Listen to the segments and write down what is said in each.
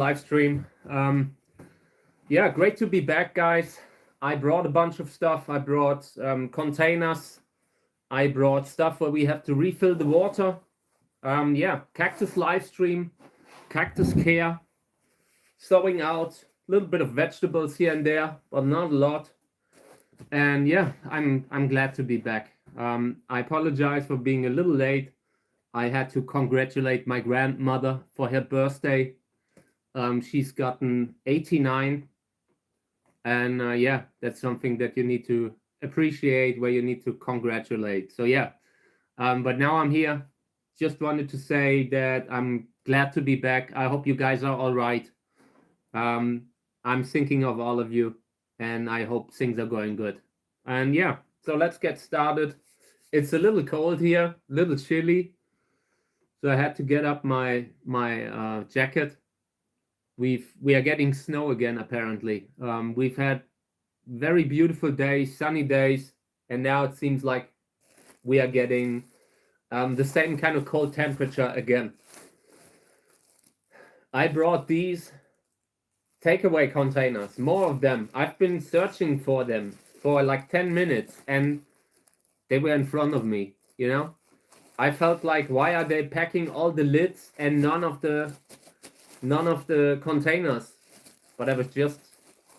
live stream. Yeah, great to be back, guys. I brought a bunch of stuff. I brought containers. I brought stuff where we have to refill the water. Yeah, Cactus live stream, Cactus care, sowing out a little bit of vegetables here and there, but not a lot. And yeah, I'm glad to be back. I apologize for being a little late. I had to congratulate my grandmother for her birthday. She's gotten 89, and yeah, that's something that you need to appreciate, where you need to congratulate. So yeah, but now I'm here. Just wanted to say that I'm glad to be back. I hope you guys are all right. I'm thinking of all of you, and I hope things are going good. And yeah, so let's get started. It's a little cold here, a little chilly, so I had to get up my jacket. We are getting snow again, apparently. We've had very beautiful days, sunny days, and now it seems like we are getting the same kind of cold temperature again. I brought these takeaway containers, more of them. I've been searching for them for like 10 minutes, and they were in front of me, you know? I felt like, why are they packing all the lids and none of the containers? But I was just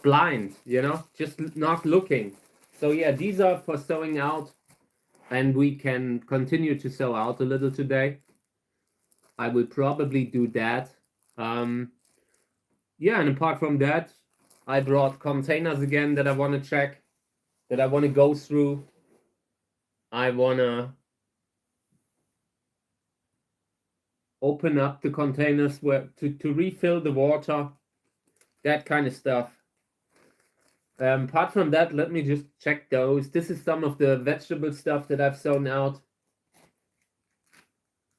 blind, you know, just not looking. So yeah, these are for sowing out, and we can continue to sow out a little today. I will probably do that. Yeah, and apart from that, I brought containers again that I want to check, that I want to go through. I want to open up the containers where to refill the water, that kind of stuff. Apart from that, let me just check those. This is some of the vegetable stuff that I've sown out,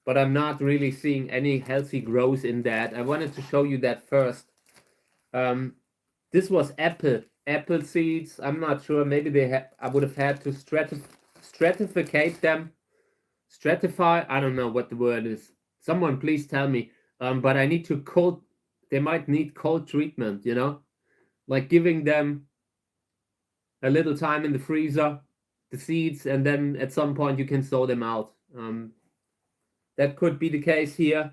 but I'm not really seeing any healthy growth in that. I wanted to show you that first. This was apple seeds. I'm not sure. Maybe I would have had to stratificate them. Stratify. I don't know what the word is. Someone please tell me. But I need to they might need cold treatment, you know, like giving them a little time in the freezer, the seeds, and then at some point you can sow them out. That could be the case here.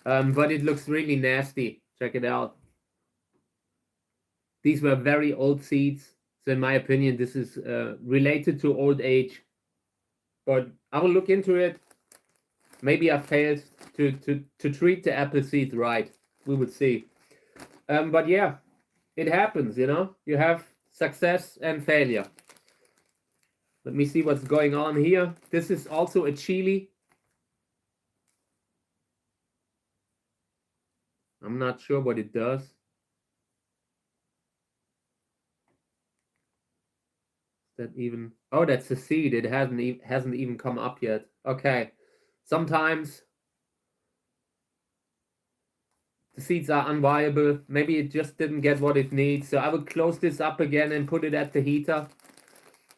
But it looks really nasty. Check it out. These were very old seeds. So in my opinion, this is related to old age. But I will look into it. Maybe I failed to treat the apple seed right. We would see. But yeah, it happens, you know. You have success and failure. Let me see what's going on here. This is also a chili. I'm not sure what it does. That even... Oh, that's a seed. It hasn't even come up yet. Okay. Sometimes the seeds are unviable. Maybe it just didn't get what it needs. So I will close this up again and put it at the heater.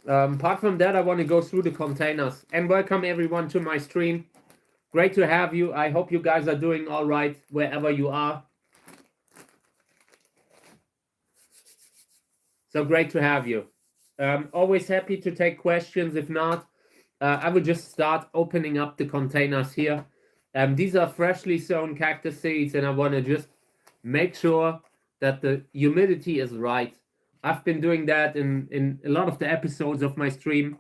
Apart from that, I want to go through the containers. And welcome everyone to my stream. Great to have you. I hope you guys are doing all right wherever you are. So great to have you. Always happy to take questions. If not, I will just start opening up the containers here. These are freshly sown cactus seeds, and I want to just make sure that the humidity is right. I've been doing that in a lot of the episodes of my stream,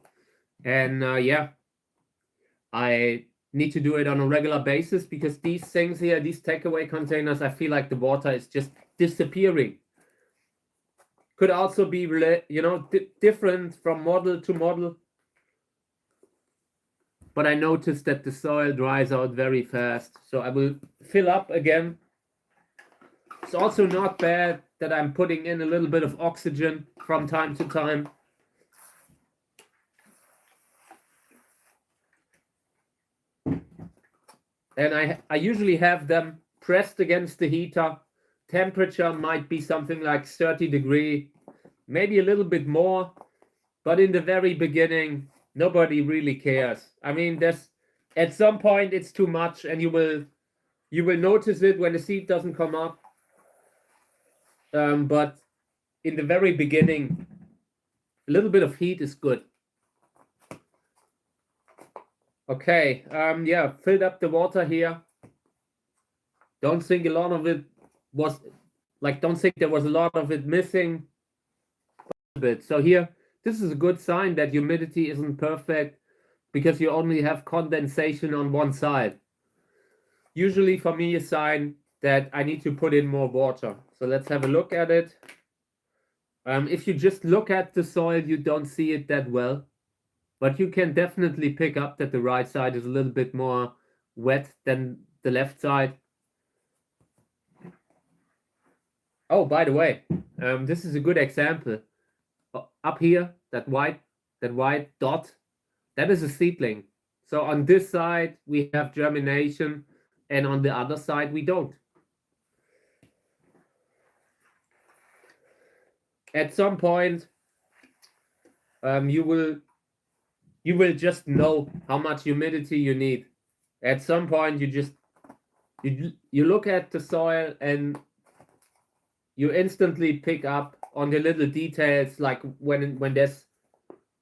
and yeah, I need to do it on a regular basis, because these things here, these takeaway containers, I feel like the water is just disappearing. Could also be, you know, different from model to model. But I noticed that the soil dries out very fast. So I will fill up again. It's also not bad that I'm putting in a little bit of oxygen from time to time. And I usually have them pressed against the heater. Temperature might be something like 30 degrees, maybe a little bit more. But in the very beginning, nobody really cares. I mean, at some point it's too much, and you will You will notice it when the seed doesn't come up. But in the very beginning, a little bit of heat is good. Okay, yeah, filled up the water here. Don't think a lot of it was, like, don't think there was a lot of it missing. A bit. So here, this is a good sign that humidity isn't perfect because you only have condensation on one side. Usually for me, a sign that I need to put in more water. So let's have a look at it. If you just look at the soil, you don't see it that well. But you can definitely pick up that the right side is a little bit more wet than the left side. Oh, by the way, this is a good example. Up here, that white dot, that is a seedling. So on this side, we have germination, and on the other side, we don't. At some point, you will just know how much humidity you need. At some point, you look at the soil and you instantly pick up on the little details, like when there's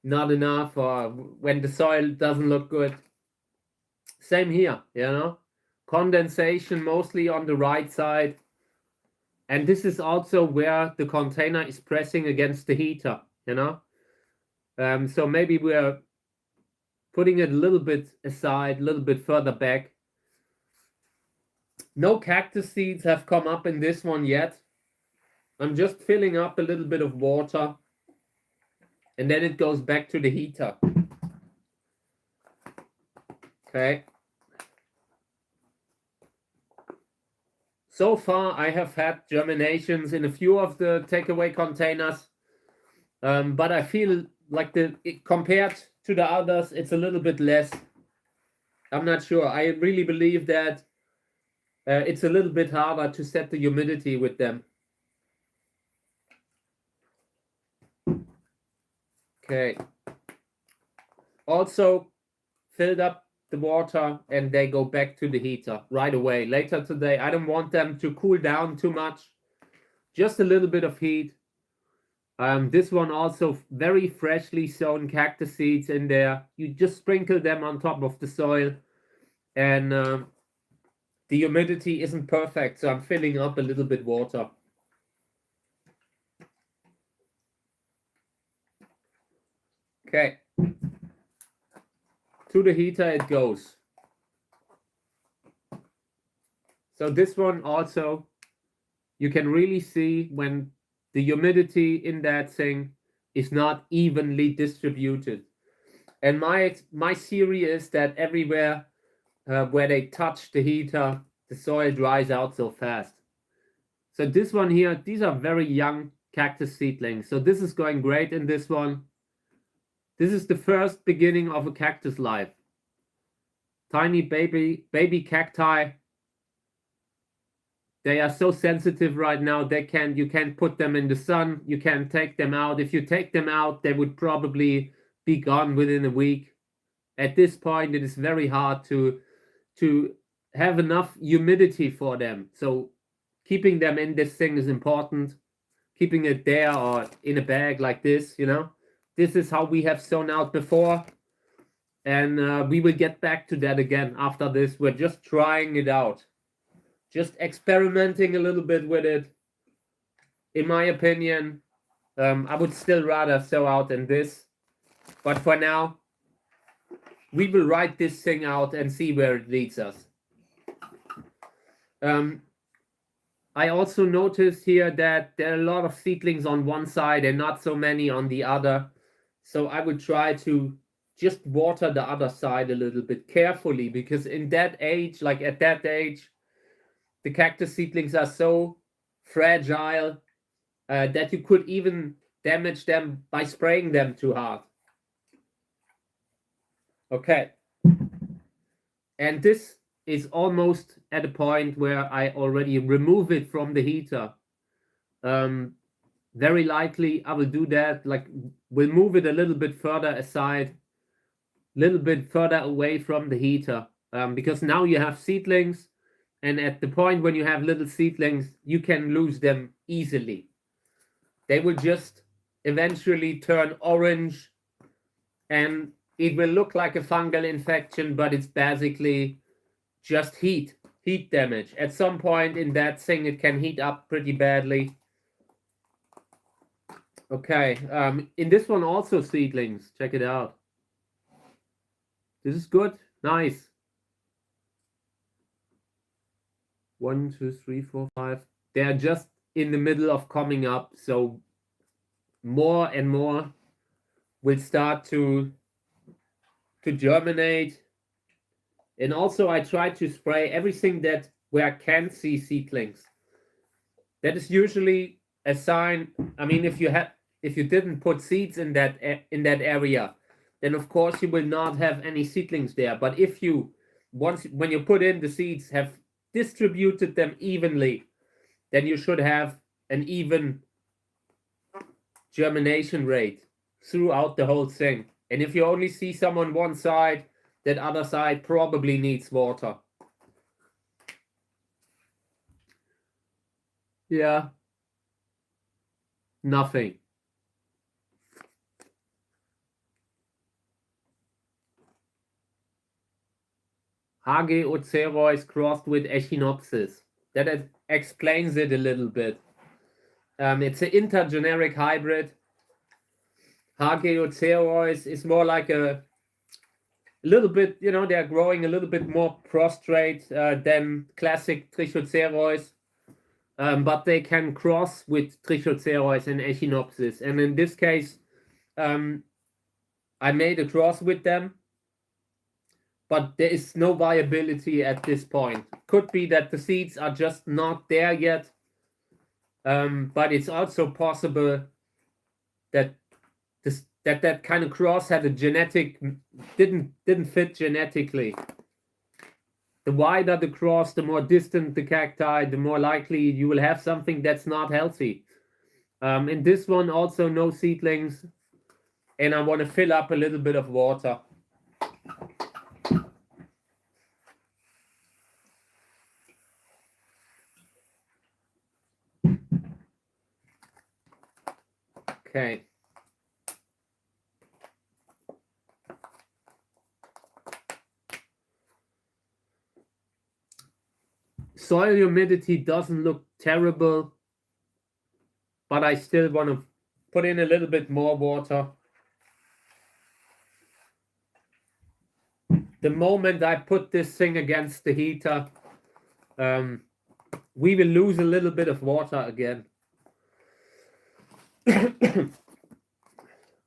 not enough or when the soil doesn't look good. Same here, you know, condensation mostly on the right side. And this is also where the container is pressing against the heater, you know. So maybe we're putting it a little bit aside, a little bit further back. No cactus seeds have come up in this one yet. I'm just filling up a little bit of water, and then it goes back to the heater. Okay. So far, I have had germinations in a few of the takeaway containers, but I feel like compared to the others, it's a little bit less. I'm not sure. I really believe that it's a little bit harder to set the humidity with them. Okay. Also filled up the water and they go back to the heater right away. Later today, I don't want them to cool down too much. Just a little bit of heat. This one also very freshly sown cactus seeds in there. You just sprinkle them on top of the soil, and the humidity isn't perfect, so I'm filling up a little bit water. Okay. To the heater it goes. So this one also, you can really see when the humidity in that thing is not evenly distributed. And my theory is that everywhere where they touch the heater, the soil dries out so fast. So this one here, these are very young cactus seedlings. So this is going great in this one. This is the first beginning of a cactus life. Tiny baby cacti. They are so sensitive right now. You can't put them in the sun. You can't take them out. If you take them out, they would probably be gone within a week. At this point, it is very hard to have enough humidity for them. So keeping them in this thing is important. Keeping it there or in a bag like this, you know. This is how we have sown out before. And we will get back to that again after this. We're just trying it out. Just experimenting a little bit with it. In my opinion, I would still rather sow out in this. But for now, we will write this thing out and see where it leads us. I also noticed here that there are a lot of seedlings on one side and not so many on the other. So I would try to just water the other side a little bit carefully, because in that age, like at that age, the cactus seedlings are so fragile that you could even damage them by spraying them too hard. Okay. And this is almost at a point where I already remove it from the heater. Very likely I will do that, like we'll move it a little bit further aside, a little bit further away from the heater, because now you have seedlings And at the point when you have little seedlings, you can lose them easily. They will just eventually turn orange, and it will look like a fungal infection, but it's basically just heat damage. At some point in that thing, it can heat up pretty badly. Okay, in this one also seedlings. Check it out. This is good. Nice. 1, 2, 3, 4, 5. They're just in the middle of coming up, so more and more will start to germinate. And also I try to spray everything that where I can see seedlings. That is usually a sign. I mean, if you didn't put seeds in that area, then of course you will not have any seedlings there. But if you when you put in the seeds, have distributed them evenly, then you should have an even germination rate throughout the whole thing. And if you only see some on one side, that other side probably needs water. Yeah. Nothing. HG Ocerois crossed with Echinopsis. That explains it a little bit. It's an intergeneric hybrid. HG Ocerois is more like a little bit, you know, they're growing a little bit more prostrate than classic Trichocerois. But they can cross with Trichocerois and Echinopsis. And in this case, I made a cross with them, but there is no viability at this point. Could be that the seeds are just not there yet, but it's also possible that that kind of cross had a genetic didn't fit genetically. The wider the cross, the more distant the cacti, the more likely you will have something that's not healthy. In this one, also no seedlings, and I want to fill up a little bit of water. Okay. Soil humidity doesn't look terrible, but I still want to put in a little bit more water. The moment I put this thing against the heater, we will lose a little bit of water again.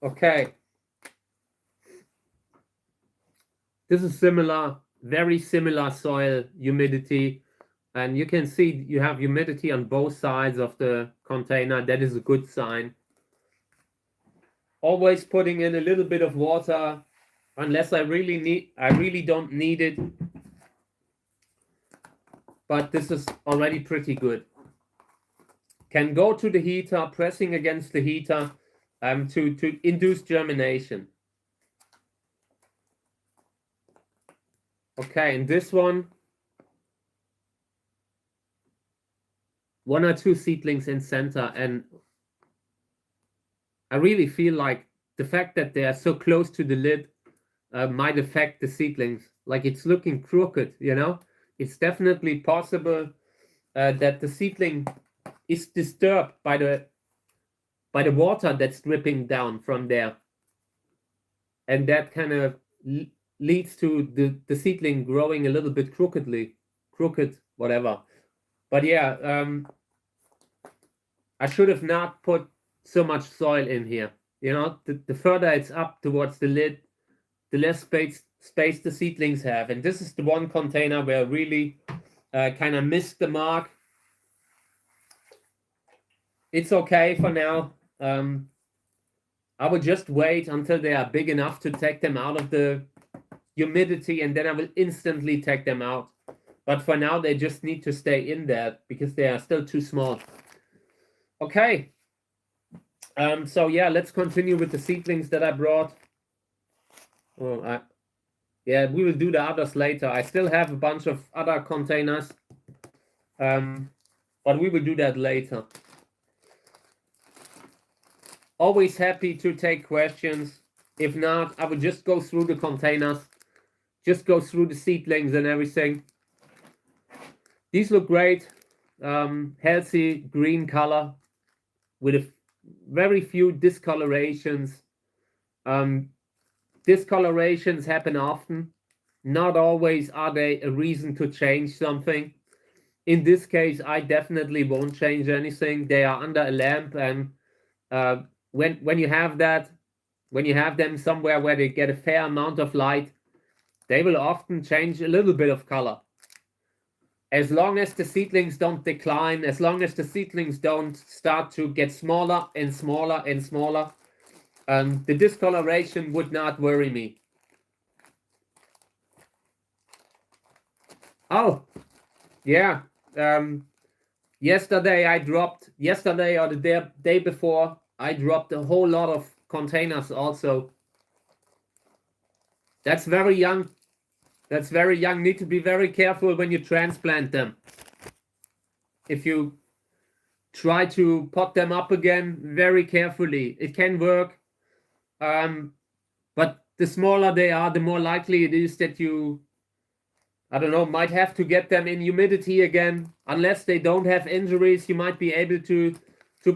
Okay. This is similar, very similar soil humidity. And you can see you have humidity on both sides of the container. That is a good sign. Always putting in a little bit of water unless I really don't need it. But this is already pretty good. Can go to the heater, pressing against the heater to induce germination. Okay, in this one, 1 or 2 seedlings in center, and I really feel like the fact that they are so close to the lid might affect the seedlings. Like it's looking crooked, you know? It's definitely possible that the seedling is disturbed by the water that's dripping down from there. And that kind of leads to the seedling growing a little bit crooked, whatever. But yeah, I should have not put so much soil in here. You know, the further it's up towards the lid, the less space the seedlings have. And this is the one container where I really kind of missed the mark. It's okay for now. I will just wait until they are big enough to take them out of the humidity, and then I will instantly take them out. But for now, they just need to stay in there because they are still too small. Okay. So yeah, let's continue with the seedlings that I brought. Yeah, we will do the others later. I still have a bunch of other containers But we will do that later. Always happy to take questions. If not, I will just go through the containers, just go through the seedlings and everything. These look great. Healthy green color with very few discolorations. Discolorations happen often. Not always are they a reason to change something. In this case, I definitely won't change anything. They are under a lamp, and when you have that, when you have them somewhere where they get a fair amount of light, they will often change a little bit of color. As long as the seedlings don't decline, as long as the seedlings don't start to get smaller and smaller and smaller, the discoloration would not worry me. Oh, yeah. Yesterday or the day before, I dropped a whole lot of containers also. That's very young. That's very young. Need to be very careful when you transplant them. If you try to pot them up again, very carefully. It can work. But the smaller they are, the more likely it is that you, I don't know, might have to get them in humidity again. Unless they don't have injuries, you might be able to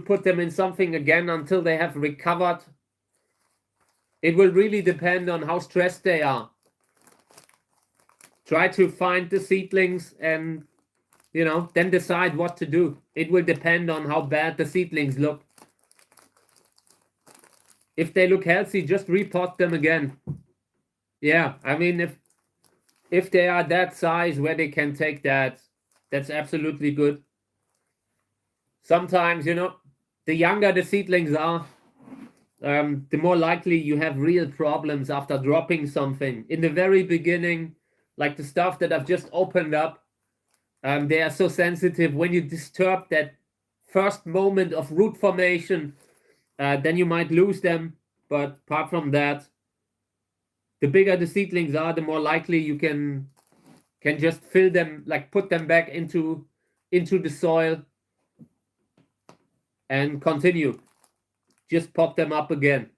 put them in something again until they have recovered. It will really depend on how stressed they are. Try to find the seedlings and, you know, then decide what to do. It will depend on how bad the seedlings look. If they look healthy, just repot them again. Yeah, I mean, if they are that size where they can take that, that's absolutely good. Sometimes, you know, the younger the seedlings are, the more likely you have real problems after dropping something. In the very beginning, like the stuff that I've just opened up, they are so sensitive. When you disturb that first moment of root formation, then you might lose them. But apart from that, the bigger the seedlings are, the more likely you can just fill them, like put them back into the soil and continue. Just pop them up again.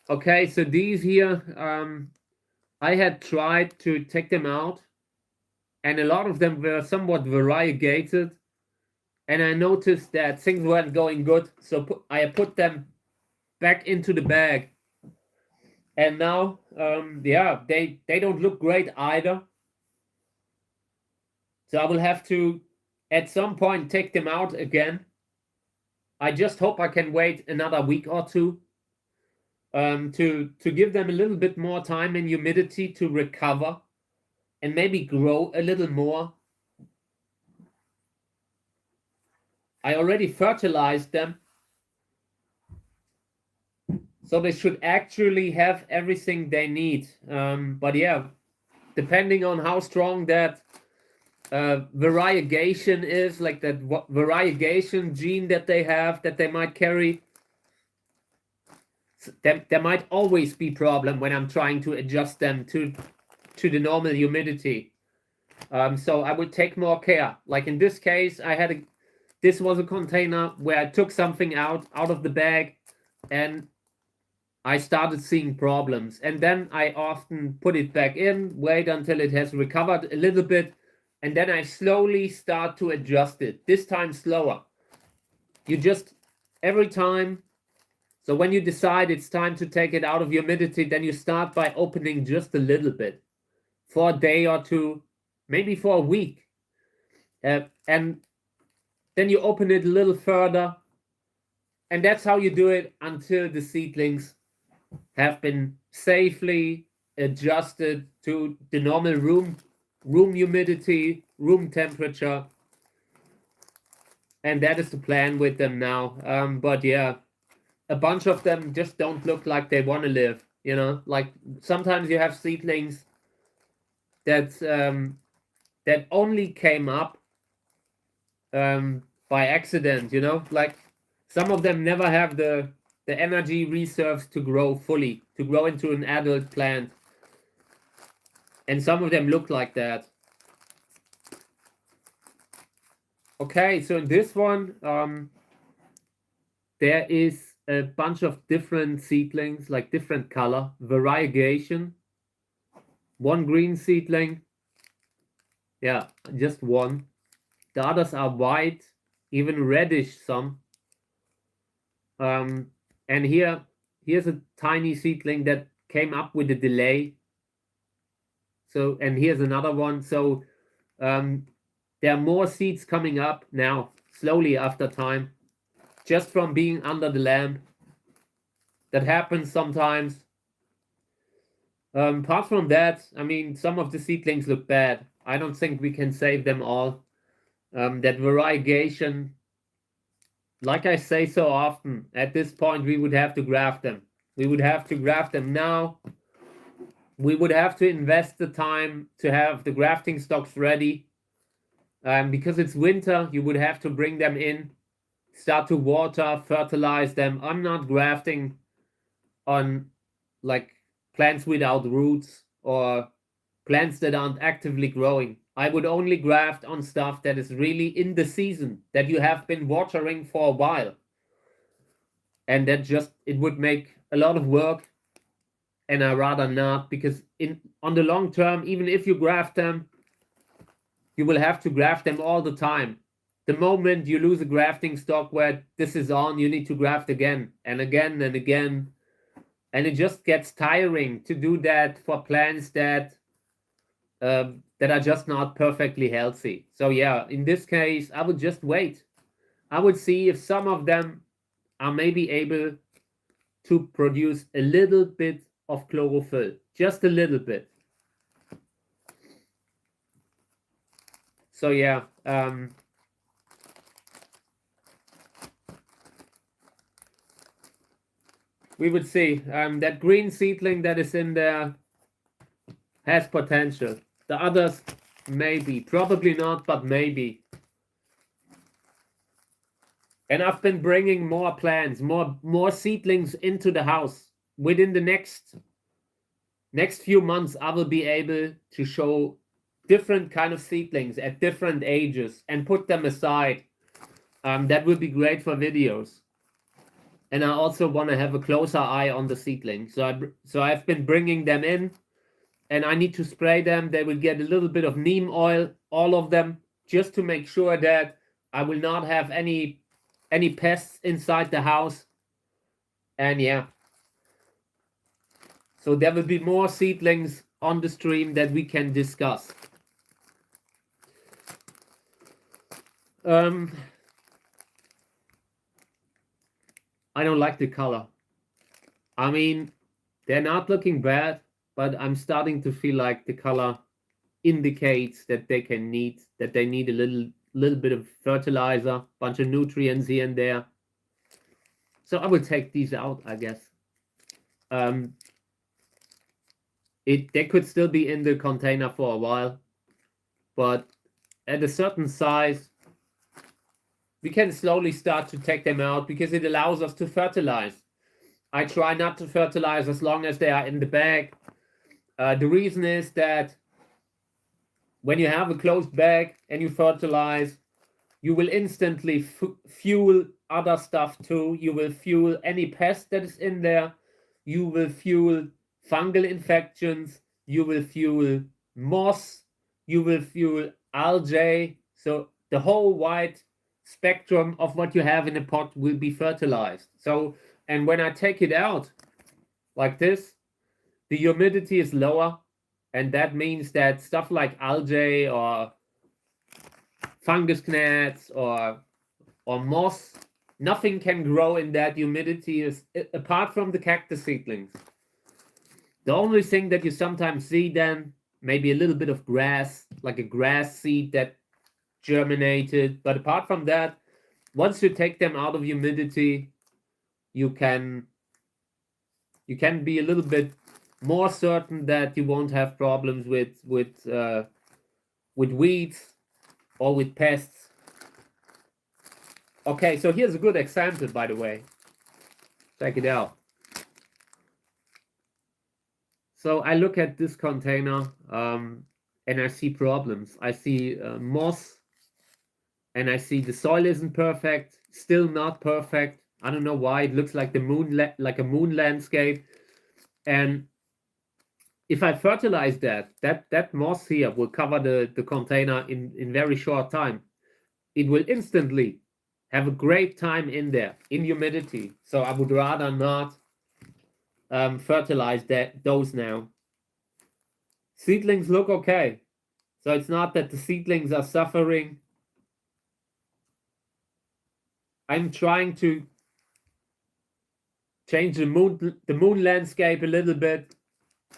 Okay, so these here, I had tried to take them out, and a lot of them were somewhat variegated, and I noticed that things weren't going good, so I put them back into the bag. And now, yeah, they don't look great either. So I will have to, at some point, take them out again. I just hope I can wait another week or two to give them a little bit more time in humidity to recover and maybe grow a little more. I already fertilized them, so they should actually have everything they need. But yeah, depending on how strong that variegation is, like that variegation gene that they have, that they might carry, there might always be problem when I'm trying to adjust them to the normal humidity. So I would take more care. Like in this case, this was a container where I took something out of the bag, and I started seeing problems. And then I often put it back in, wait until it has recovered a little bit, and then I slowly start to adjust it. This time slower. You just, every time, so when you decide it's time to take it out of humidity, then you start by opening just a little bit for a day or two, maybe for a week. And then you open it a little further. And that's how you do it until the seedlings have been safely adjusted to the normal room humidity, room temperature. And that is the plan with them now. But yeah, a bunch of them just don't look like they want to live, you know? Like sometimes you have seedlings that that only came up by accident, you know? Like some of them never have the energy reserves to grow fully, to grow into an adult plant. And some of them look like that. Okay, so in this one, there is a bunch of different seedlings, like different color, variegation. One green seedling, yeah, just one. The others are white, even reddish some. And here's a tiny seedling that came up with a delay. So, and here's another one. So there are more seeds coming up now, slowly after time, just from being under the lamp. That happens sometimes. Apart from that, I mean, some of the seedlings look bad. I don't think we can save them all. That variegation, like I say so often, at this point we would have to graft them. We would have to graft them now. We would have to invest the time to have the grafting stocks ready. Because it's winter, you would have to bring them in, start to water, fertilize them. I'm not grafting on like plants without roots or plants that aren't actively growing. I would only graft on stuff that is really in the season, that you have been watering for a while. And that just, it would make a lot of work, and I rather not, because on the long term, even if you graft them, you will have to graft them all the time. The moment you lose a grafting stock where this is on, you need to graft again and again and again. And it just gets tiring to do that for plants that are just not perfectly healthy. So yeah, in this case, I would just wait. I would see if some of them are maybe able to produce a little bit of chlorophyll, just a little bit. So yeah, we would see. That green seedling that is in there has potential. The others, maybe, probably not, but maybe. And I've been bringing more plants, more seedlings into the house. Within the next few months, I will be able to show different kind of seedlings at different ages and put them aside. That will be great for videos. And I also want to have a closer eye on the seedlings. So I've been bringing them in, and I need to spray them. They will get a little bit of neem oil, all of them, just to make sure that I will not have any pests inside the house. And yeah, so there will be more seedlings on the stream that we can discuss. I don't like the color. I mean, they're not looking bad, but I'm starting to feel like the color indicates that they need a little bit of fertilizer, bunch of nutrients here and there. So I will take these out, I guess. They could still be in the container for a while, but at a certain size, we can slowly start to take them out because it allows us to fertilize. I try not to fertilize as long as they are in the bag. The reason is that when you have a closed bag and you fertilize, you will instantly fuel other stuff too. You will fuel any pest that is in there. You will fuel fungal infections. You will fuel moss. You will fuel algae. So the whole wide spectrum of what you have in a pot will be fertilized. So, and when I take it out like this, the humidity is lower. And that means that stuff like algae or fungus gnats or moss, nothing can grow in that humidity apart from the cactus seedlings. The only thing that you sometimes see then, maybe a little bit of grass, like a grass seed that germinated. But apart from that, once you take them out of humidity, you can be a little bit more certain that you won't have problems with weeds or with pests. Okay, so here's a good example, by the way. Check it out. So I look at this container and I see problems. I see moss and I see the soil isn't perfect, still not perfect. I don't know why. It looks like the moon, like a moon landscape. And if I fertilize that moss here will cover the container in very short time. It will instantly have a great time in there, in humidity. So I would rather not fertilize those now. Seedlings look okay. So it's not that the seedlings are suffering. I'm trying to change the moon landscape a little bit,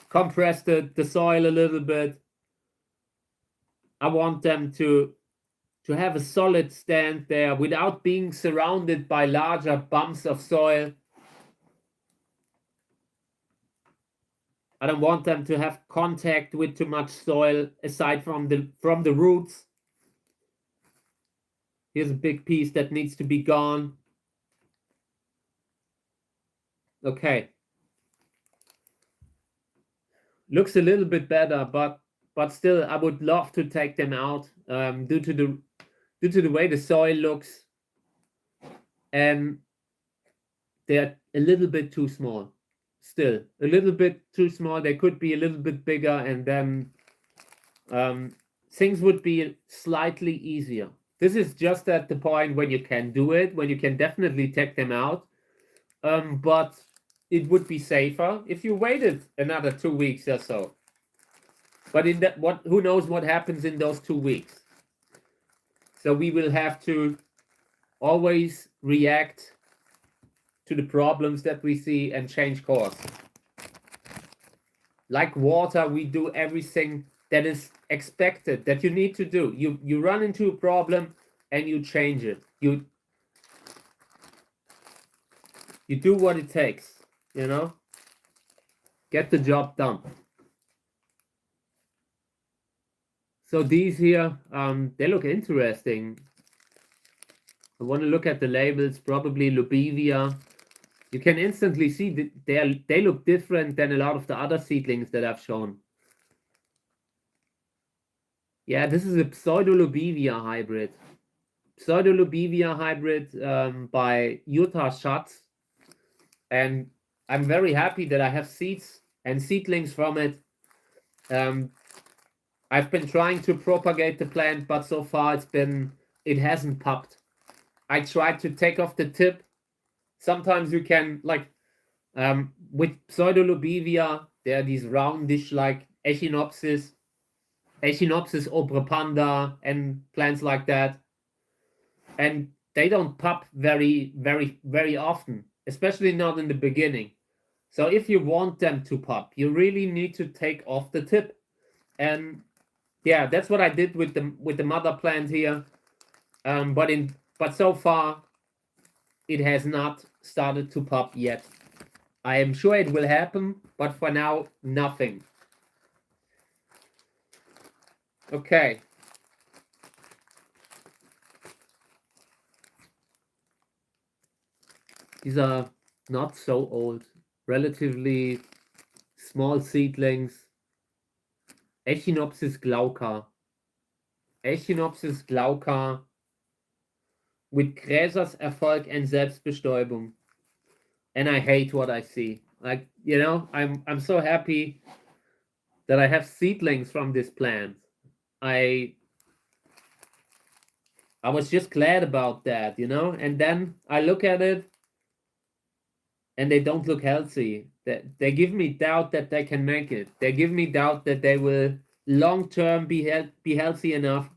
compress the soil a little bit. I want them to have a solid stand there without being surrounded by larger bumps of soil. I don't want them to have contact with too much soil aside from the roots. Here's a big piece that needs to be gone. Okay. Looks a little bit better, but still I would love to take them out due to the way the soil looks, and they're a little bit too small. Still a little bit too small. They could be a little bit bigger, and then things would be slightly easier. This is just at the point when you can do it, when you can definitely take them out. But it would be safer if you waited another 2 weeks or so. But in that, who knows what happens in those 2 weeks? So we will have to always react to the problems that we see and change course. Like water, we do everything that is expected, that you need to do. You run into a problem and you change it. You do what it takes, you know? Get the job done. So these here, they look interesting. I want to look at the labels, probably Lubivia. You can instantly see that they look different than a lot of the other seedlings that I've shown. Yeah, this is a Pseudolubivia hybrid. Pseudolubivia hybrid by Utah Shots. And I'm very happy that I have seeds and seedlings from it. I've been trying to propagate the plant, but so far it hasn't popped. I tried to take off the tip. Sometimes you can, like, with Pseudolubivia, there are these roundish, like Echinopsis obrepanda, and plants like that. And they don't pop very, very, very often, especially not in the beginning. So if you want them to pop, you really need to take off the tip. And yeah, that's what I did with the mother plant here. But so far, it has not started to pop yet. I am sure it will happen, but for now, nothing. Okay. These are not so old, relatively small seedlings. Echinopsis glauca. Echinopsis glauca with Gräsers Erfolg and Selbstbestäubung. And I hate what I see. Like, you know, I'm so happy that I have seedlings from this plant. I was just glad about that, you know? And then I look at it and they don't look healthy. They give me doubt that they can make it. They give me doubt that they will long-term be healthy enough.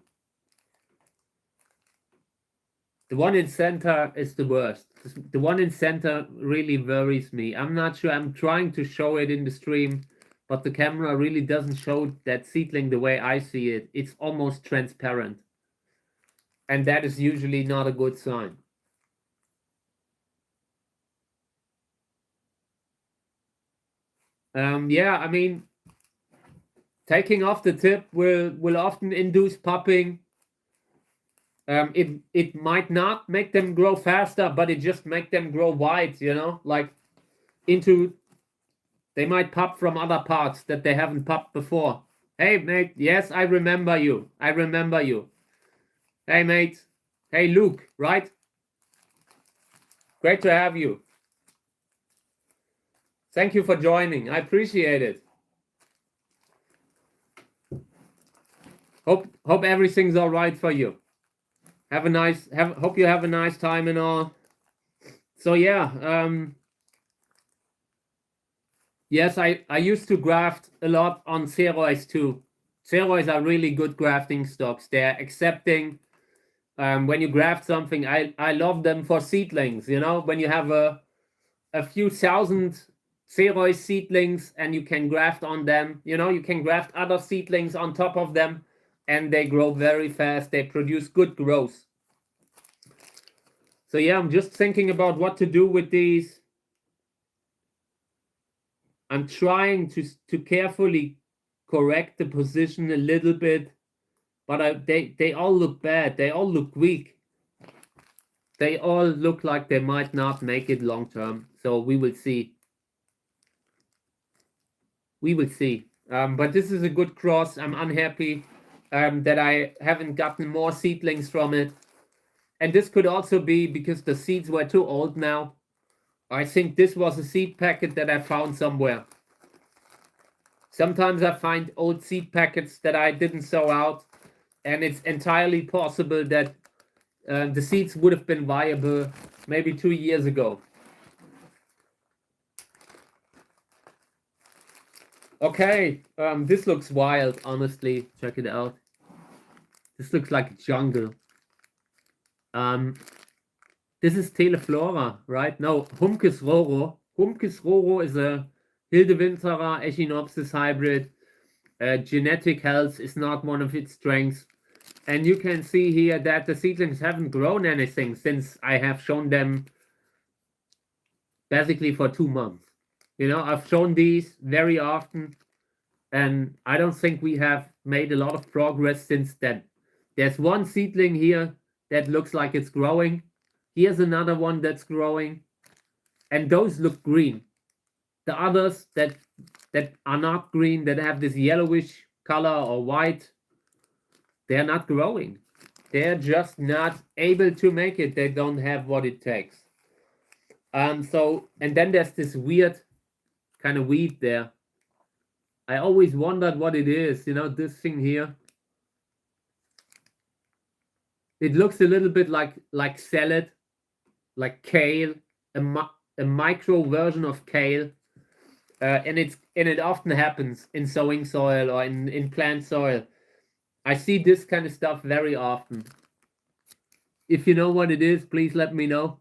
The one in center is the worst. The one in center really worries me. I'm not sure. I'm trying to show it in the stream, but the camera really doesn't show that seedling the way I see it. It's almost transparent. And that is usually not a good sign. Yeah, I mean, taking off the tip will often induce popping. It might not make them grow faster, but it just make them grow wide, you know, like they might pop from other parts that they haven't popped before. Hey, mate, yes, I remember you. Hey, mate. Hey, Luke, right? Great to have you. Thank you for joining. I appreciate it. Hope everything's all right for you. Hope you have a nice time and all. So yeah, yes, I used to graft a lot on Xeroids too. Xeroids are really good grafting stocks. They're accepting. When you graft something, I love them for seedlings. You know, when you have a few thousand Xeroid seedlings and you can graft on them. You know, you can graft other seedlings on top of them, and they grow very fast. They produce good growth. So yeah, I'm just thinking about what to do with these. I'm trying to carefully correct the position a little bit, but they all look bad. They all look weak. They all look like they might not make it long term. So we will see. We will see. But this is a good cross. I'm unhappy that I haven't gotten more seedlings from it. And this could also be because the seeds were too old now. I think this was a seed packet that I found somewhere. Sometimes I find old seed packets that I didn't sow out, and it's entirely possible that the seeds would have been viable maybe 2 years ago. Okay, this looks wild, honestly. Check it out. This looks like a jungle. This is Teleflora, right? No, Humcus roro. Humcus roro is a Hildewinterer Echinopsis hybrid. Genetic health is not one of its strengths. And you can see here that the seedlings haven't grown anything since I have shown them basically for 2 months. You know, I've shown these very often, and I don't think we have made a lot of progress since then. There's one seedling here that looks like it's growing. Here's another one that's growing, and those look green. The others that are not green, that have this yellowish color or white, they're not growing. They're just not able to make it. They don't have what it takes. So, and then there's this weird kind of weed there. I always wondered what it is, you know, this thing here. It looks a little bit like salad, like kale, a micro version of kale. And it often happens in sowing soil or in plant soil. I see this kind of stuff very often. If you know what it is, please let me know.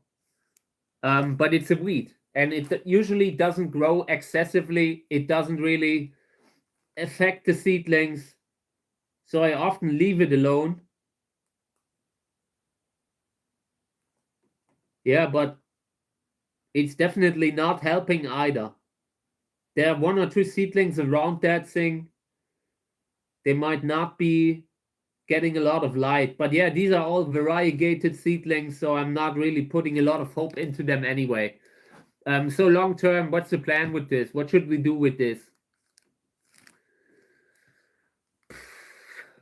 But it's a weed, and it usually doesn't grow excessively. It doesn't really affect the seedlings, so I often leave it alone. Yeah, but it's definitely not helping either. There are 1 or 2 seedlings around that thing. They might not be getting a lot of light, but yeah, these are all variegated seedlings, so I'm not really putting a lot of hope into them anyway. So long term, what's the plan with this? What should we do with this?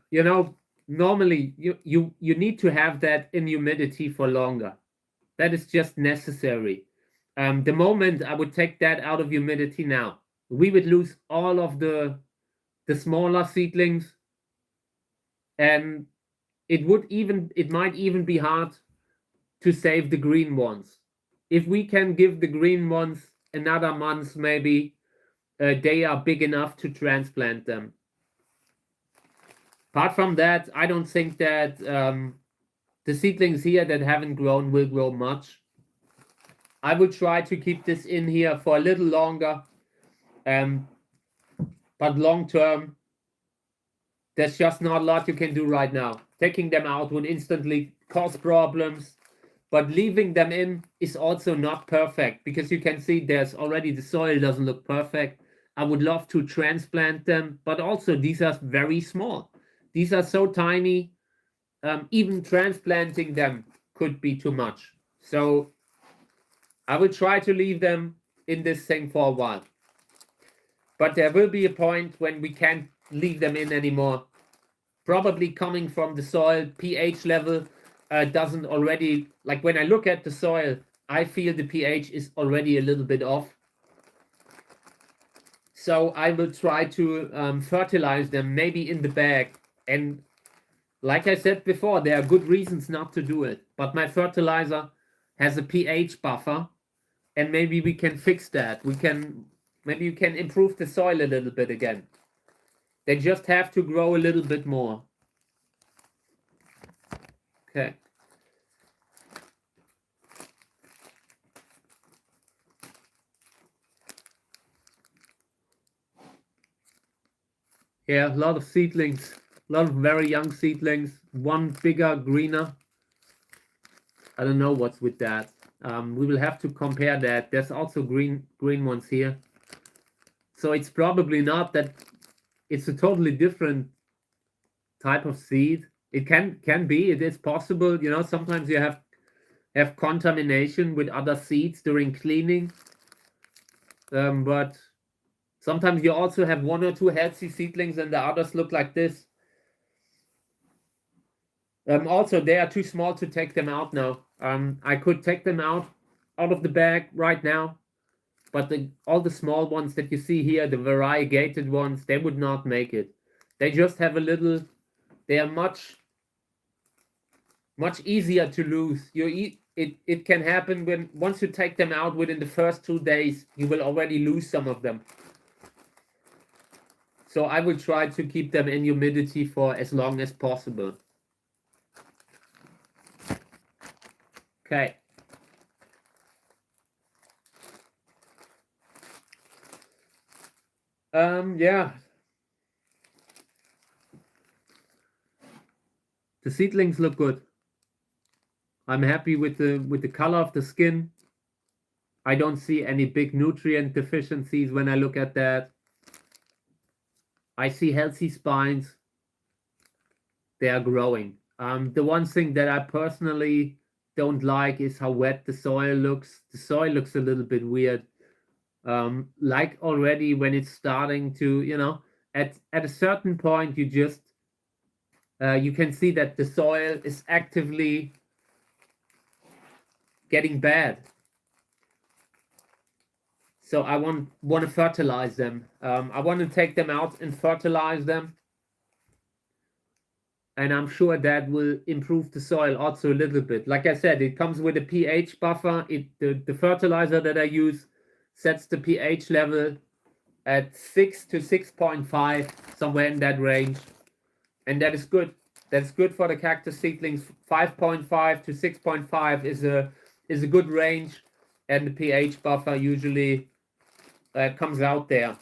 You know, normally you need to have that in humidity for longer. That is just necessary. The moment I would take that out of humidity now, we would lose all of the smaller seedlings, and it might even be hard to save the green ones. If we can give the green ones another month, maybe they are big enough to transplant them. Apart from that, I don't think that the seedlings here that haven't grown will grow much. I will try to keep this in here for a little longer, but long term, there's just not a lot you can do right now. Taking them out would instantly cause problems, but leaving them in is also not perfect, because you can see there's already, the soil doesn't look perfect. I would love to transplant them, but also these are very small. These are so tiny, even transplanting them could be too much. So I will try to leave them in this thing for a while. But there will be a point when we can't leave them in anymore. Probably coming from the soil pH level doesn't already, like when I look at the soil, I feel the pH is already a little bit off. So I will try to fertilize them maybe in the bag. And like I said before, there are good reasons not to do it. But my fertilizer has a pH buffer, and maybe we can fix that. Maybe you can improve the soil a little bit again. They just have to grow a little bit more. Okay. Yeah, a lot of seedlings, a lot of very young seedlings. One bigger, greener. I don't know what's with that. We will have to compare that. There's also green ones here. So it's probably not that. It's a totally different type of seed. It can be. It is possible. You know, sometimes you have contamination with other seeds during cleaning. But sometimes you also have 1 or 2 healthy seedlings and the others look like this. Also, they are too small to take them out now. I could take them out of the bag right now, but all the small ones that you see here, the variegated ones, they would not make it. They just have a little. They are much easier to lose. It can happen once you take them out within the first 2 days, you will already lose some of them. So I will try to keep them in humidity for as long as possible. Okay. Yeah. The seedlings look good. I'm happy with the color of the skin. I don't see any big nutrient deficiencies when I look at that. I see healthy spines. They are growing. The one thing that I personally don't like is how wet the soil looks. The soil looks a little bit weird. Like already when it's starting to, you know, at a certain point, you just you can see that the soil is actively getting bad. So I want to fertilize them. I want to take them out and fertilize them. And I'm sure that will improve the soil also a little bit. Like I said, it comes with a pH buffer. The fertilizer that I use sets the pH level at 6 to 6.5, somewhere in that range. And that is good. That's good for the cactus seedlings. 5.5 to 6.5 is a good range, and the pH buffer usually comes out there.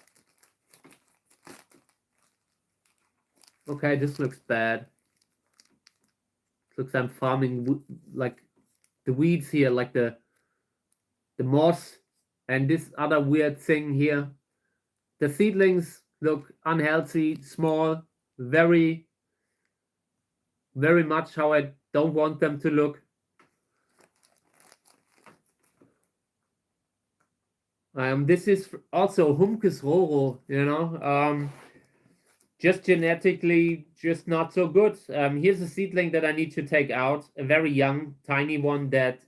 Okay, this looks bad. Looks I'm farming like the weeds here, like the moss and this other weird thing here. The seedlings look unhealthy, small, very much how I don't want them to look. This is also Humcus roro, you know, just genetically, just not so good. Here's a seedling that I need to take out, a very young, tiny one that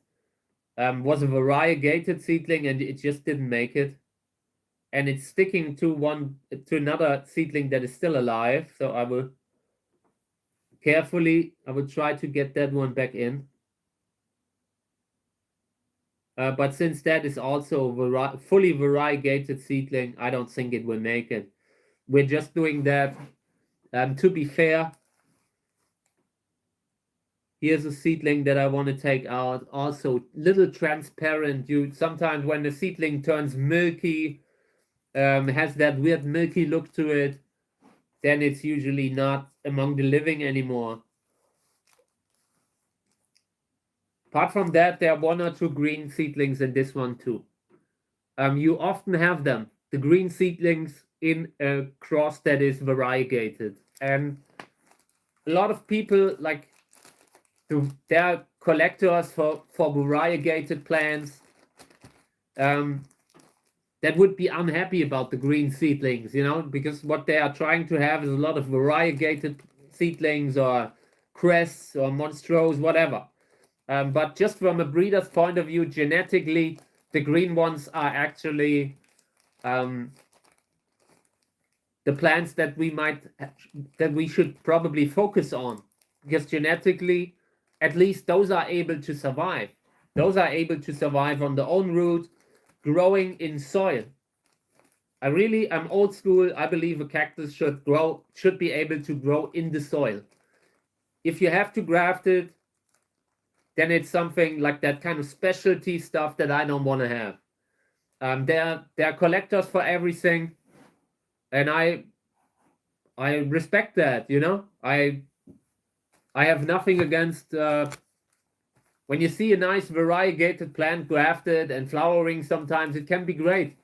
was a variegated seedling and it just didn't make it. And it's sticking to another seedling that is still alive. So I will try to get that one back in. But since that is also fully variegated seedling, I don't think it will make it. We're just doing that. To be fair, here's a seedling that I want to take out. Also, little transparent. Sometimes when the seedling turns milky, has that weird milky look to it, then it's usually not among the living anymore. Apart from that, there are 1 or 2 green seedlings in this one too. You often have them, the green seedlings, in a cross that is variegated. And a lot of people, like, they're collectors for variegated plants that would be unhappy about the green seedlings, you know, because what they are trying to have is a lot of variegated seedlings or crests or monstrose, whatever. But just from a breeder's point of view, genetically, the green ones are actually the plants that we should probably focus on, because genetically, at least those are able to survive. Those are able to survive on their own root, growing in soil. I'm old school. I believe a cactus should be able to grow in the soil. If you have to graft it, then it's something like that kind of specialty stuff that I don't want to have. There are collectors for everything, and I respect that. I have nothing against when you see a nice variegated plant grafted and flowering. Sometimes it can be great,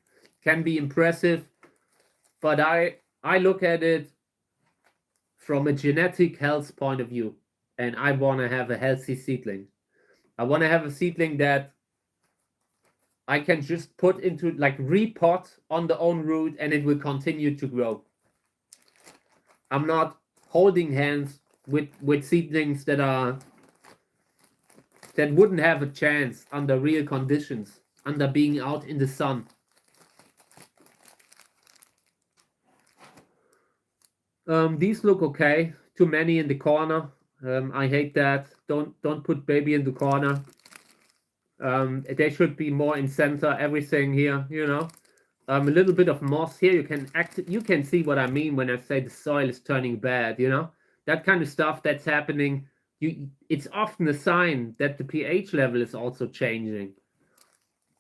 can be impressive, but I look at it from a genetic health point of view, and I want to have a healthy seedling. I want to have a seedling that I can just put into, like, repot on the own root, and it will continue to grow. I'm not holding hands with seedlings that wouldn't have a chance under real conditions, under being out in the sun. These look okay. Too many in the corner. I hate that. Don't put baby in the corner. They should be more in center. Everything here, a little bit of moss here. You can see what I mean when I say the soil is turning bad. That kind of stuff that's happening. It's often a sign that the pH level is also changing.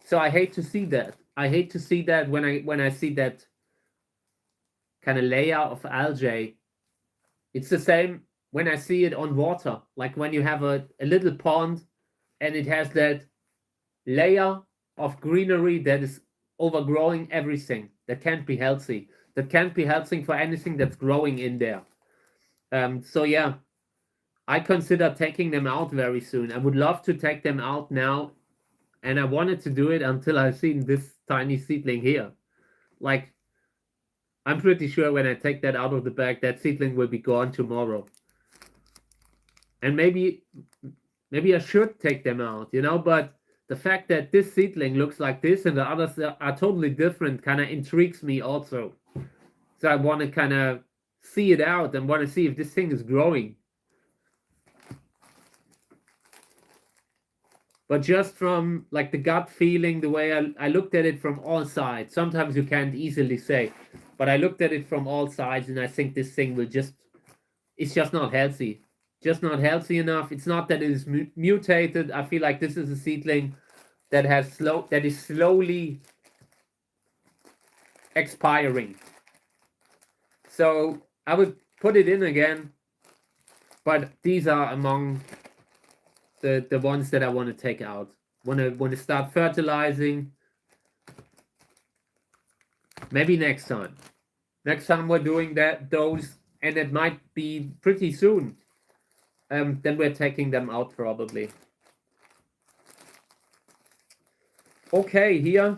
So I hate to see that. I hate to see that when I see that kind of layer of algae. It's the same when I see it on water, like when you have a little pond and it has that layer of greenery that is overgrowing everything. That can't be healthy. That can't be healthy for anything that's growing in there. So yeah, I consider taking them out very soon. I would love to take them out now, and I wanted to do it until I've seen this tiny seedling here. Like, I'm pretty sure when I take that out of the bag, that seedling will be gone tomorrow. And maybe I should take them out, but the fact that this seedling looks like this and the others are totally different kind of intrigues me also. So I want to kind of see it out and want to see if this thing is growing. But just from like the gut feeling, the way I looked at it from all sides, sometimes you can't easily say, but I looked at it from all sides and I think this thing it's just not healthy. Just not healthy enough. It's not that it is mutated. I feel like this is a seedling that is slowly expiring. So I would put it in again, but these are among the ones that I want to take out. Want to start fertilizing. Maybe next time. Next time we're doing those, and it might be pretty soon. Then we're taking them out probably. Okay, here.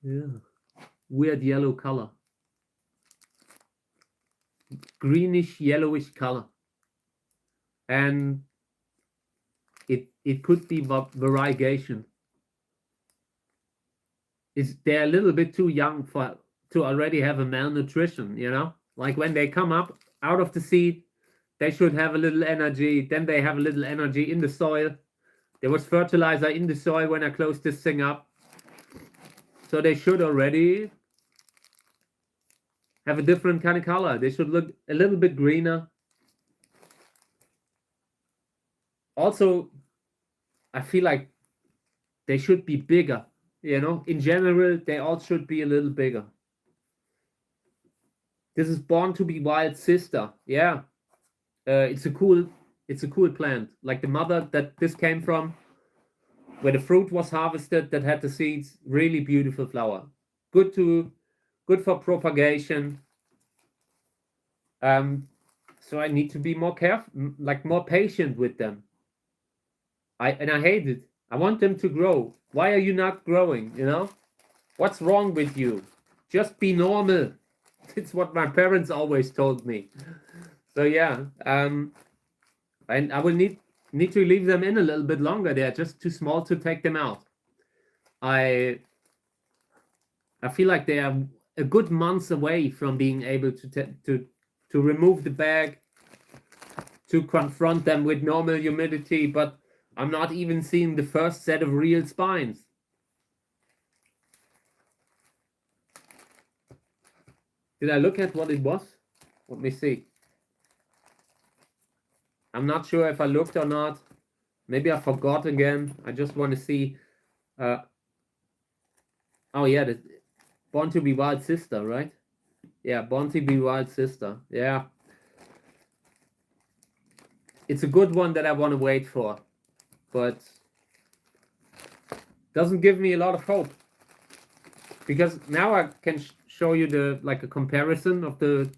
Yeah. Weird yellow color. Greenish yellowish color. And it could be variegation. They're a little bit too young to already have a malnutrition, Like when they come up out of the seed, they should have a little energy. Then they have a little energy in the soil. There was fertilizer in the soil when I closed this thing up. So they should already have a different kind of color. They should look a little bit greener. Also, I feel like they should be bigger. In general, they all should be a little bigger. This is Born to be Wild sister. Yeah. It's a cool plant. Like the mother that this came from, where the fruit was harvested, that had the seeds. Really beautiful flower. Good for propagation. So I need to be more careful, like more patient with them. I hate it. I want them to grow. Why are you not growing? What's wrong with you? Just be normal. It's what my parents always told me. So yeah, and I will need to leave them in a little bit longer. They're just too small to take them out. I feel like they are a good month away from being able to remove the bag, to confront them with normal humidity, but I'm not even seeing the first set of real spines. Did I look at what it was? Let me see. I'm not sure if I looked or not. Maybe I forgot again. I just want to see. Oh yeah, the Born to be Wild sister, right? Yeah, Born to be Wild sister. Yeah. It's a good one that I want to wait for, but doesn't give me a lot of hope, because now I can show you a comparison of the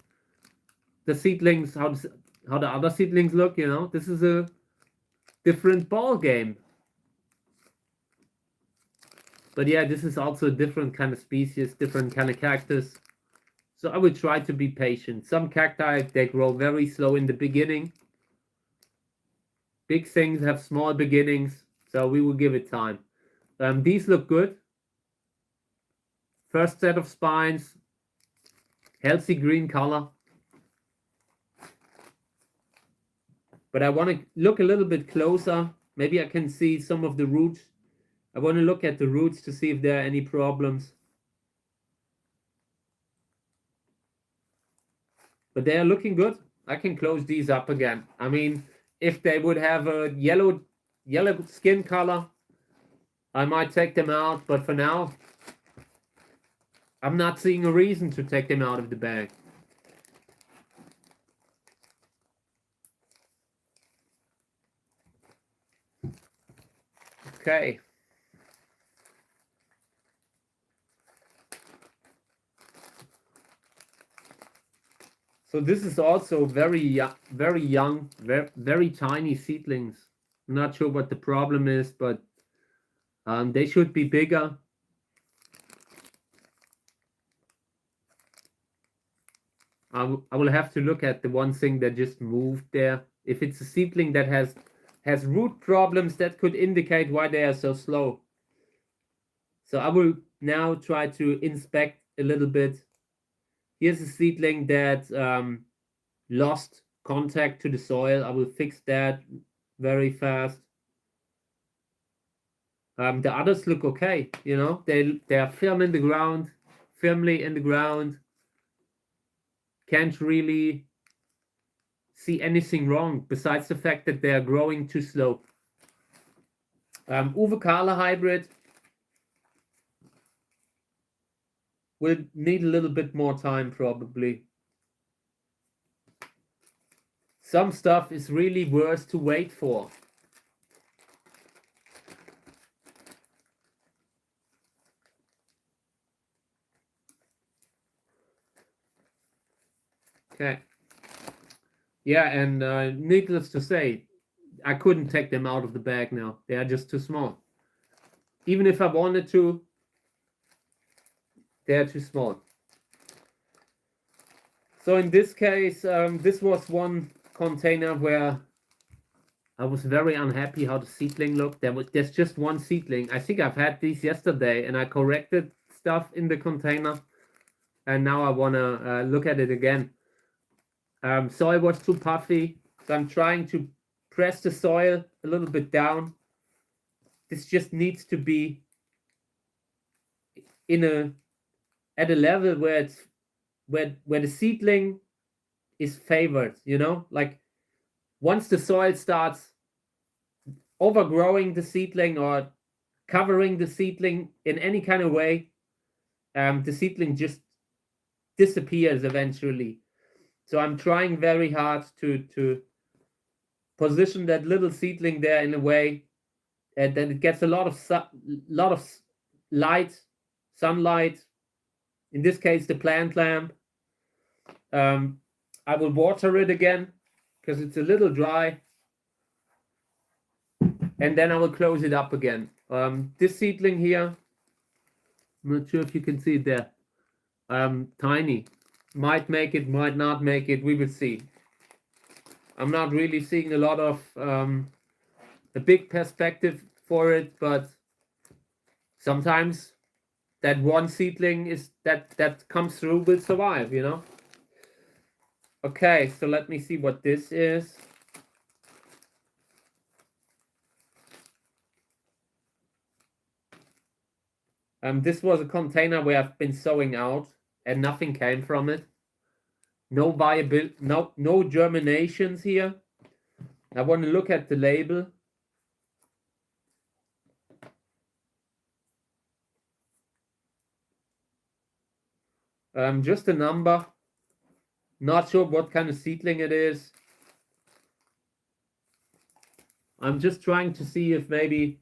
seedlings, how the other seedlings look. You know, this is a different ball game. But yeah, this is also a different kind of species, different kind of cactus. So I will try to be patient. Some cacti, they grow very slow in the beginning. Big things have small beginnings, so we will give it time. These look good. First set of spines, healthy green color. But I want to look a little bit closer. Maybe I can see some of the roots. I want to look at the roots to see if there are any problems. But they are looking good. I can close these up again. I mean, if they would have a yellow skin color, I might take them out. But for now, I'm not seeing a reason to take them out of the bag. Okay. So this is also very young, very tiny seedlings. I'm not sure what the problem is, but they should be bigger. I will have to look at the one thing that just moved there. If it's a seedling that has root problems, that could indicate why they are so slow. So I will now try to inspect a little bit. Here's a seedling that lost contact to the soil. I will fix that very fast. The others look okay, you know. They are firmly in the ground. Can't really see anything wrong besides the fact that they are growing too slow. Uwe Kala hybrid will need a little bit more time probably. Some stuff is really worth to wait for. Okay. Yeah, and needless to say, I couldn't take them out of the bag now. They are just too small. Even if I wanted to, they are too small. So in this case, this was one container where I was very unhappy how the seedling looked. There's just one seedling. I think I've had these yesterday, and I corrected stuff in the container, and now I want to look at it again. Soil was too puffy, so I'm trying to press the soil a little bit down. This just needs to be at a level where it's where the seedling is favored, you know, like once the soil starts overgrowing the seedling or covering the seedling in any kind of way, the seedling just disappears eventually. So I'm trying very hard to position that little seedling there in a way that it gets a lot of light, sunlight. In this case, the plant lamp. I will water it again because it's a little dry, and then I will close it up again. This seedling here, I'm not sure if you can see it there. Tiny, might make it, might not make it. We will see. I'm not really seeing a lot of a big perspective for it, but sometimes that one seedling is that comes through will survive, you know. Okay, so let me see what this is. This was a container where I've been sowing out and nothing came from it. No viable, no germinations here. I want to look at the label. Just a number. Not sure what kind of seedling it is. I'm just trying to see if maybe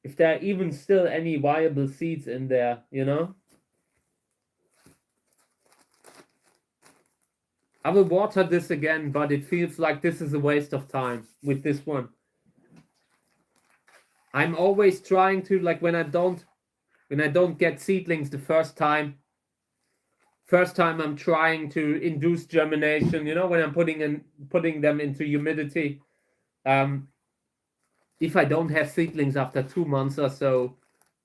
if there are even still any viable seeds in there, you know. I will water this again, but it feels like this is a waste of time with this one. I'm always trying to, like, when I don't get seedlings the first time I'm trying to induce germination, you know, when I'm putting them into humidity. If I don't have seedlings after 2 months or so,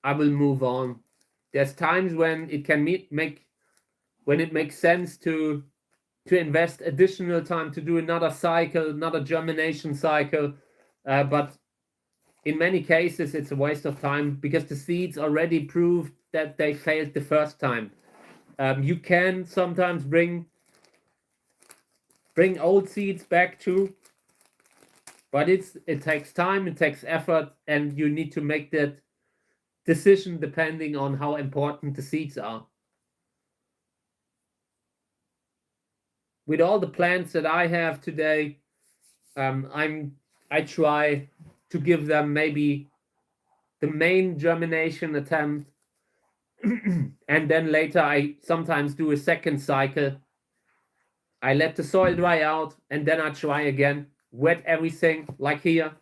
I will move on. There's times when it can when it makes sense to invest additional time to do another cycle, another germination cycle, but in many cases it's a waste of time because the seeds already proved that they failed the first time. You can sometimes bring old seeds back too, but it takes time, it takes effort, and you need to make that decision depending on how important the seeds are. With all the plants that I have today, I try to give them maybe the main germination attempt, and then later I sometimes do a second cycle. I let the soil dry out, and then I try again, wet everything like here.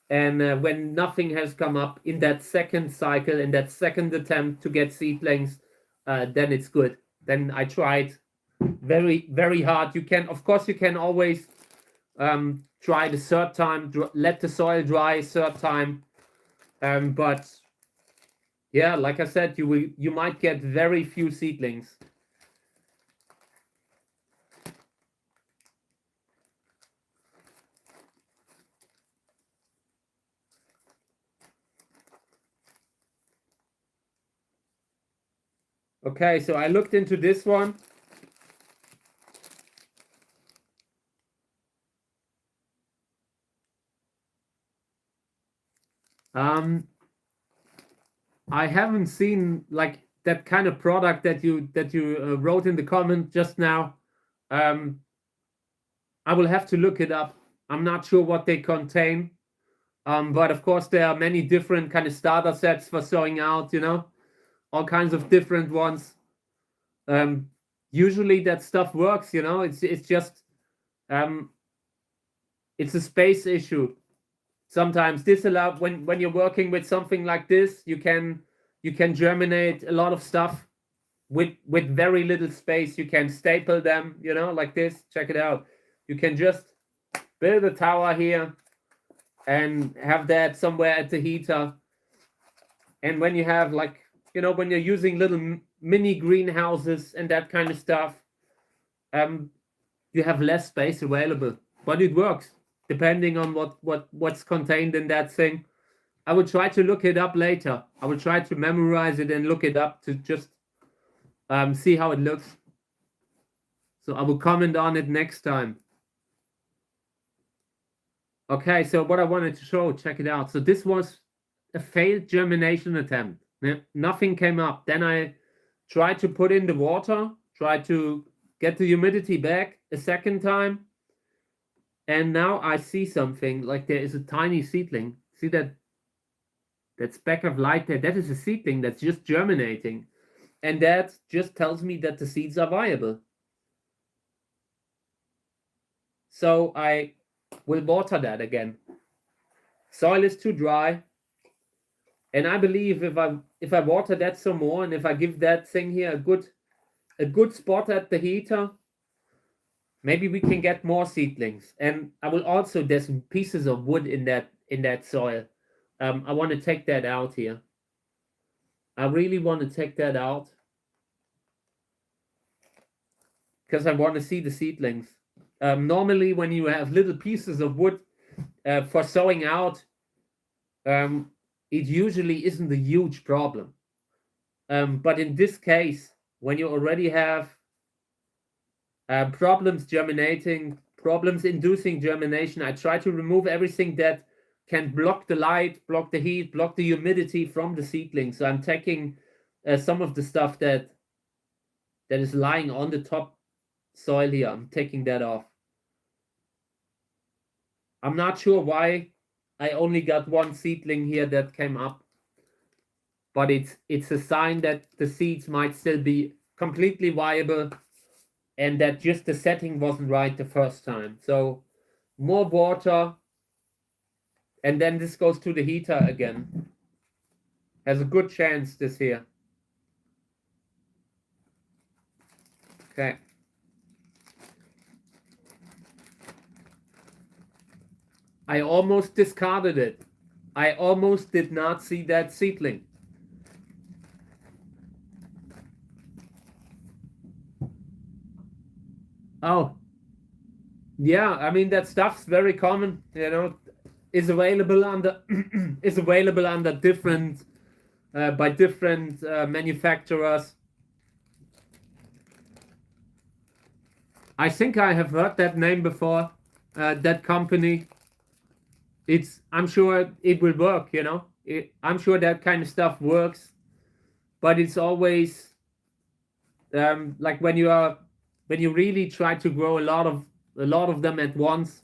And when nothing has come up in that second cycle, in that second attempt to get seedlings, then it's good. Then I tried very, very hard. You can, of course, you can always try the third time, let the soil dry third time. But yeah, like I said, you might get very few seedlings. Okay, so I looked into this one. I haven't seen like that kind of product that you wrote in the comment just now. I will have to look it up. I'm not sure what they contain. But of course there are many different kind of starter sets for sowing out, you know, all kinds of different ones. Usually that stuff works, you know. It's just it's a space issue. Sometimes this allows when you're working with something like this, you can germinate a lot of stuff with very little space. You can staple them, you know, like this. Check it out. You can just build a tower here and have that somewhere at the heater. And when you have, like, you know, when you're using little mini greenhouses and that kind of stuff, you have less space available, but it works depending on what's contained in that thing. I will try to look it up later. I will try to memorize it and look it up to just see how it looks. So I will comment on it next time. Okay, so what I wanted to show, check it out. So this was a failed germination attempt. Nothing came up. Then I tried to put in the water, tried to get the humidity back a second time. And now I see something, like there is a tiny seedling. See that speck of light there? That is a seedling that's just germinating. And that just tells me that the seeds are viable. So I will water that again. Soil is too dry. And I believe if I water that some more, and if I give that thing here a good spot at the heater, maybe we can get more seedlings. And I will also, there's some pieces of wood in that soil. I want to take that out here. I really want to take that out because I want to see the seedlings. Normally, when you have little pieces of wood for sowing out, it usually isn't a huge problem. But in this case, when you already have problems germinating, problems inducing germination, I try to remove everything that can block the light, block the heat, block the humidity from the seedling. So I'm taking some of the stuff that is lying on the top soil here. I'm taking that off. I'm not sure why I only got one seedling here that came up, but it's a sign that the seeds might still be completely viable and that just the setting wasn't right the first time. So more water, and then this goes to the heater again. Has a good chance this here. Okay. I almost discarded it. I almost did not see that seedling. Oh. Yeah, I mean that stuff's very common, you know, is available under is available under different by different manufacturers. I think I have heard that name before. That company. I'm sure it will work, you know. I'm sure that kind of stuff works, but it's always like when you really try to grow a lot of them at once.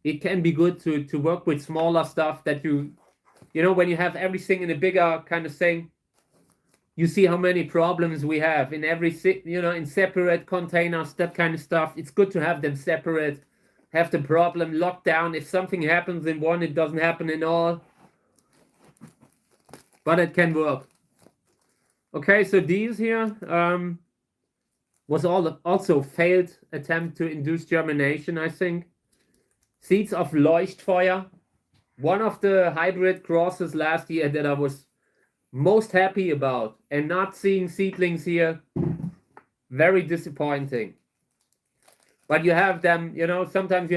It can be good to work with smaller stuff that you know, when you have everything in a bigger kind of thing, you see how many problems we have in every, you know, in separate containers, that kind of stuff. It's good to have them separate, have the problem locked down. If something happens in one, it doesn't happen in all, but it can work. Okay, so these here was also failed attempt to induce germination, I think. Seeds of Leuchtfeuer, one of the hybrid crosses last year that I was most happy about, and not seeing seedlings here, very disappointing. But you have them, you know, sometimes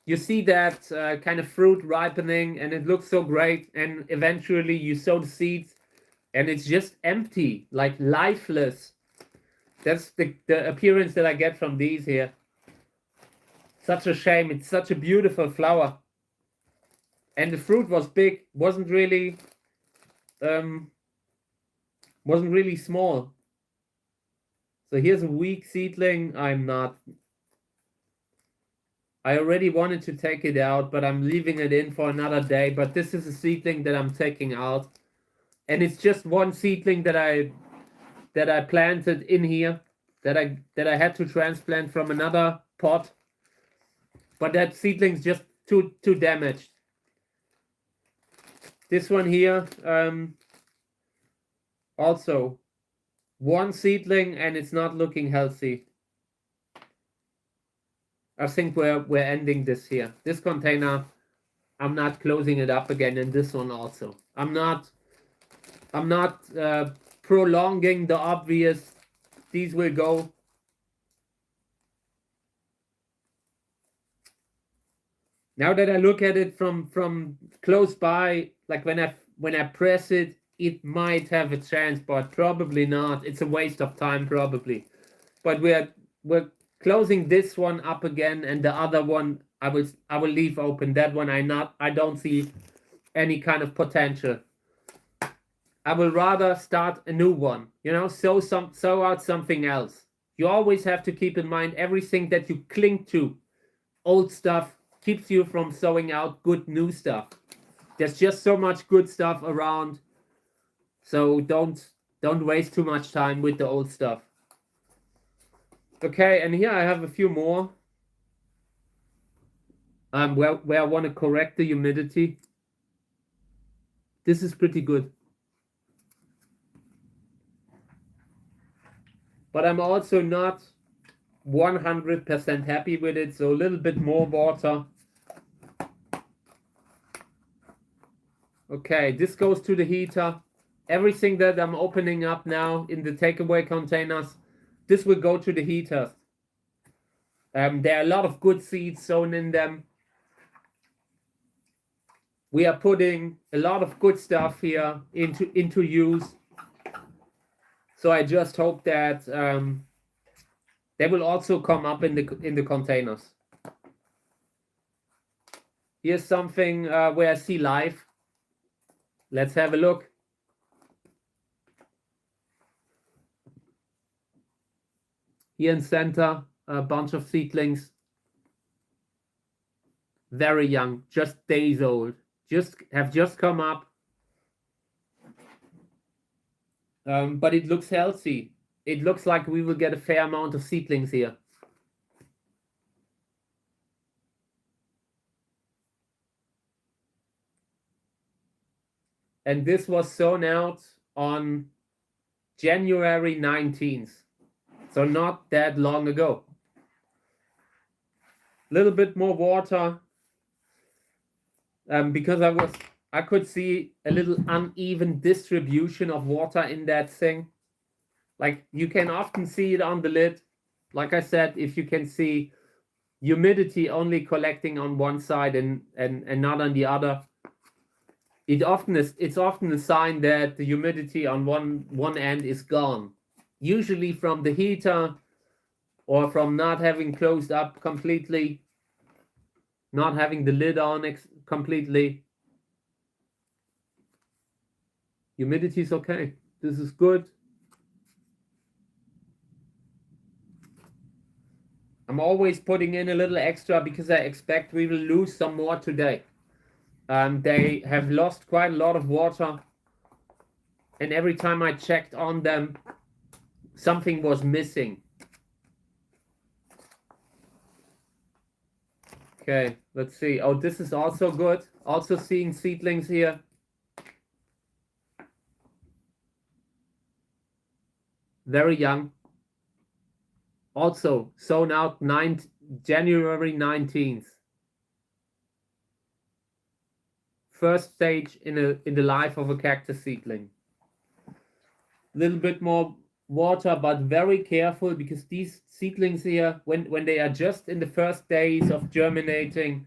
you see that kind of fruit ripening and it looks so great, and eventually you sow the seeds and it's just empty, like lifeless. That's the appearance that I get from these here. Such a shame. It's such a beautiful flower. And the fruit was big, wasn't really small. So here's a weak seedling. I already wanted to take it out, but I'm leaving it in for another day. But this is a seedling that I'm taking out. And it's just one seedling that I planted in here, that I had to transplant from another pot. But that seedling's just too damaged. This one here, also one seedling, and it's not looking healthy. I think we're ending this here. This container, I'm not closing it up again, and this one also. I'm not prolonging the obvious. These will go. Now that I look at it from close by, like when I press it, it might have a chance, but probably not. It's a waste of time, probably. But we're closing this one up again, and the other one I will leave open. That one I don't see any kind of potential. I will rather start a new one, you know, sow out something else. You always have to keep in mind everything that you cling to, old stuff, keeps you from sowing out good new stuff. There's just so much good stuff around, so don't waste too much time with the old stuff. Okay, and here I have a few more where I want to correct the humidity. This is pretty good. but I'm also not 100% happy with it, so a little bit more water. Okay, this goes to the heater. Everything that I'm opening up now in the takeaway containers, this will go to the heaters. There are a lot of good seeds sown in them. We are putting a lot of good stuff here into use. So I just hope that they will also come up in the containers. Here's something where I see life. Let's have a look. Here in center, a bunch of seedlings. Very young, just days old. Have just come up. But it looks healthy. It looks like we will get a fair amount of seedlings here. And this was sown out on January 19th. So not that long ago. A little bit more water. Because I could see a little uneven distribution of water in that thing. Like you can often see it on the lid. Like I said, if you can see humidity only collecting on one side and not on the other, it's often a sign that the humidity on one end is gone. Usually from the heater or from not having closed up completely, not having the lid on completely. Humidity is okay. This is good. I'm always putting in a little extra because I expect we will lose some more today. They have lost quite a lot of water. And every time I checked on them, something was missing. Okay, let's see. Oh, this is also good. Also seeing seedlings here. Very young. Also sown out January 19th. First stage in the life of a cactus seedling. A little bit more water, but very careful because these seedlings here, when they are just in the first days of germinating,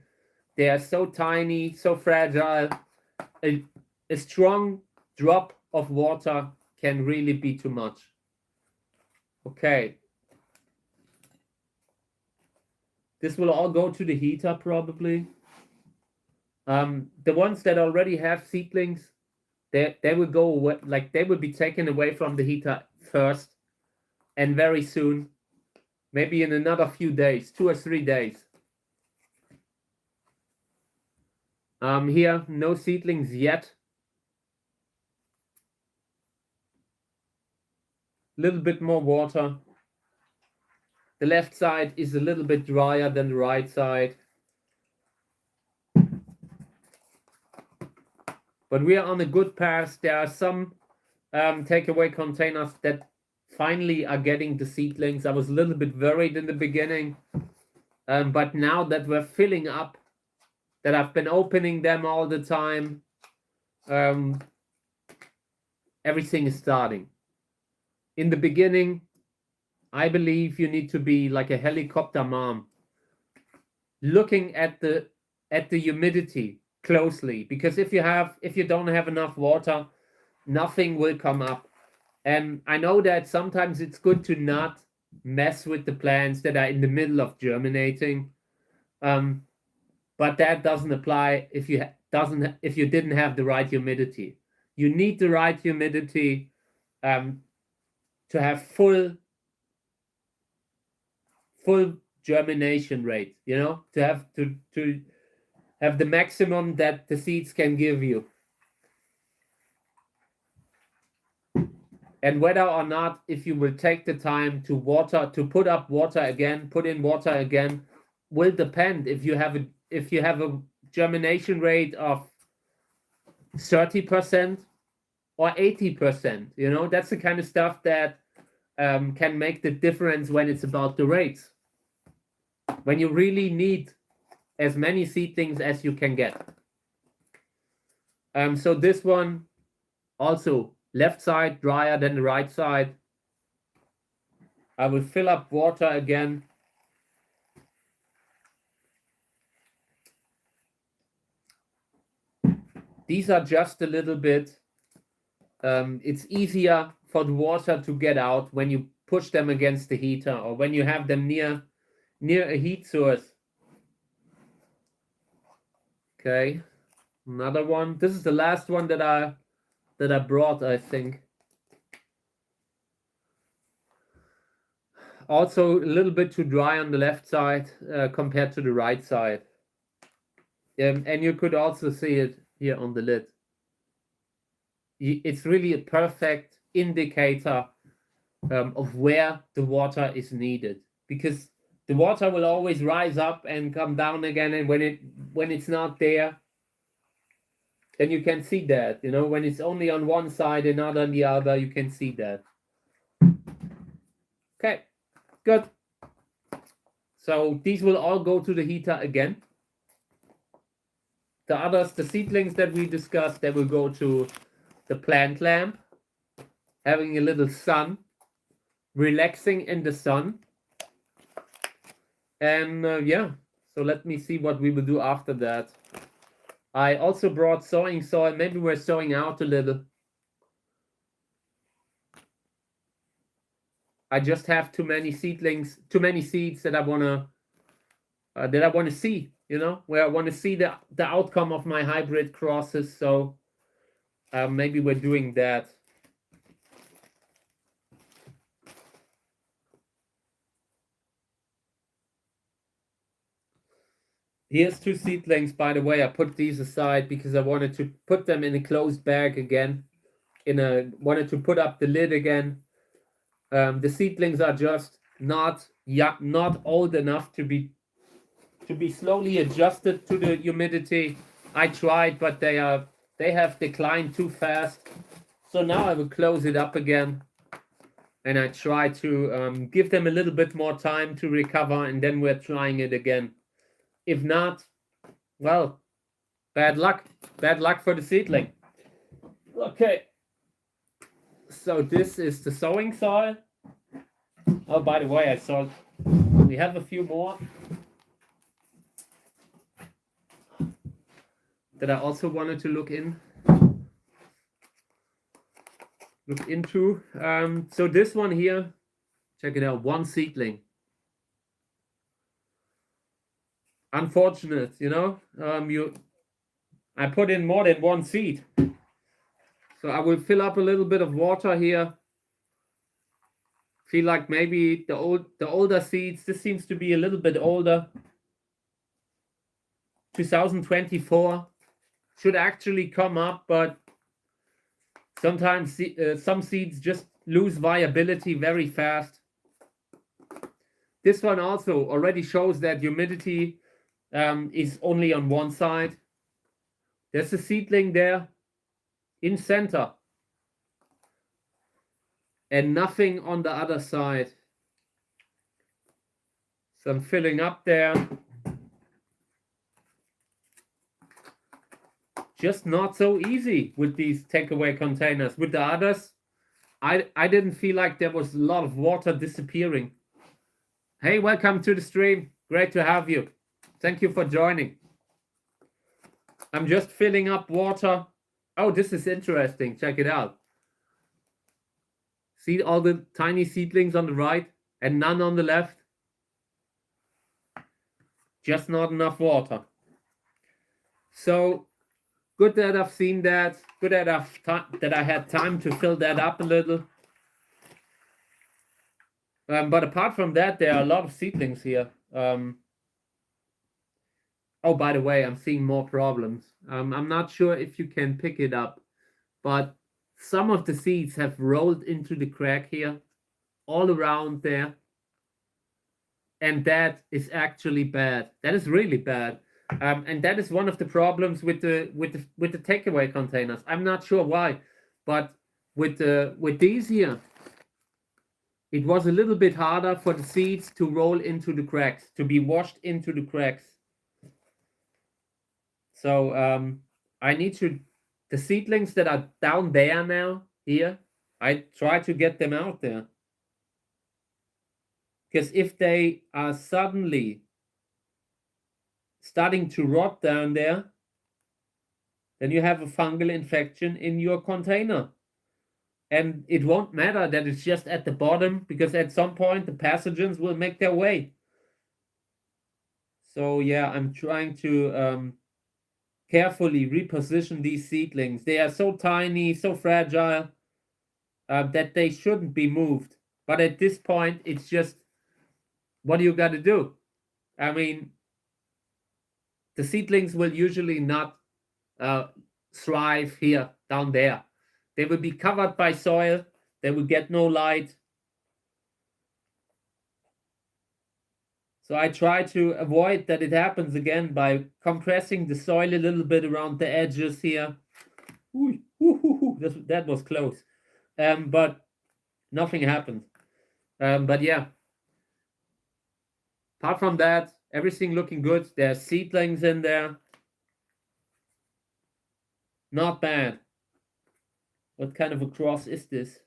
they are so tiny, so fragile. A strong drop of water can really be too much. Okay. This will all go to the heater probably. The ones that already have seedlings, they will go away, like they will be taken away from the heater first, and very soon, maybe in another few days, 2 or 3 days. Here, no seedlings yet. A little bit more water. The left side is a little bit drier than the right side. But we are on a good path. There are some takeaway containers that finally are getting the seedlings. I was a little bit worried in the beginning. But now that we're filling up, that I've been opening them all the time, everything is starting. In the beginning, I believe you need to be like a helicopter mom, looking at the humidity closely, because if you don't have enough water, nothing will come up. And I know that sometimes it's good to not mess with the plants that are in the middle of germinating, but that doesn't apply if you didn't have the right humidity. You need the right humidity to have full germination rate, to have the maximum that the seeds can give you. And whether or not, if you will take the time to put in water again, will depend. If you have a germination rate of 30% or 80%, that's the kind of stuff that can make the difference when it's about the rates. When you really need as many seedlings as you can get. So this one also left side drier than the right side. I will fill up water again. These are just a little bit, it's easier for the water to get out when you push them against the heater or when you have them near a heat source. Okay, another one. This is the last one that I brought, I think. Also a little bit too dry on the left side compared to the right side. And you could also see it here on the lid. It's really a perfect indicator of where the water is needed, because the water will always rise up and come down again, and when it's not there, then you can see that, you know, when it's only on one side and not on the other, you can see that. Okay, good. So these will all go to the heater again. The others, the seedlings that we discussed, they will go to the plant lamp, having a little sun, relaxing in the sun. And yeah, so let me see what we will do after that. I also brought sowing soil. Maybe we're sowing out a little. I just have too many seedlings, too many seeds that I wanna see, you know, where I want to see the outcome of my hybrid crosses. So maybe we're doing that. Here's 2 seedlings, by the way. I put these aside because I wanted to put them in a closed bag again. Wanted to put up the lid again. The seedlings are just not old enough to be slowly adjusted to the humidity. I tried, but they have declined too fast. So now I will close it up again, and I try to give them a little bit more time to recover, and then we're trying it again. If not, well, bad luck. Bad luck for the seedling. Okay. So this is the sowing soil. Oh, by the way, I saw we have a few more that I also wanted to look into. So this one here, check it out, 1 seedling. Unfortunate, you know. I put in more than 1 seed. So I will fill up a little bit of water here. Feel like maybe the older seeds, this seems to be a little bit older. 2024 should actually come up, but sometimes some seeds just lose viability very fast. This one also already shows that humidity is only on one side. There's a seedling there in center and nothing on the other side. So I'm filling up there. Just not so easy with these takeaway containers. With the others, I didn't feel like there was a lot of water disappearing. Hey, welcome to the stream. Great to have you. Thank you for joining. I'm just filling up water. Oh, this is interesting. Check it out. See all the tiny seedlings on the right and none on the left? Just not enough water. So good that I've seen that. Good that I had time to fill that up a little. But apart from that, there are a lot of seedlings here. Oh, by the way, I'm seeing more problems. I'm not sure if you can pick it up, but some of the seeds have rolled into the crack here, all around there. And that is actually bad. That is really bad. And that is one of the problems with the takeaway containers. I'm not sure why, but with these here, it was a little bit harder for the seeds to roll into the cracks, to be washed into the cracks. So I need to, the seedlings that are down there now, here, I try to get them out there. Because if they are suddenly starting to rot down there, then you have a fungal infection in your container. And it won't matter that it's just at the bottom, because at some point the pathogens will make their way. So yeah, I'm trying to carefully reposition these seedlings. They are so tiny, so fragile, that they shouldn't be moved. But at this point, it's just, what do you got to do? I mean, the seedlings will usually not thrive here, down there. They will be covered by soil. They will get no light. So I try to avoid that it happens again by compressing the soil a little bit around the edges here. Ooh, that was close. But nothing happened. But yeah, apart from that, everything looking good. There's seedlings in there. Not bad. What kind of a cross is this?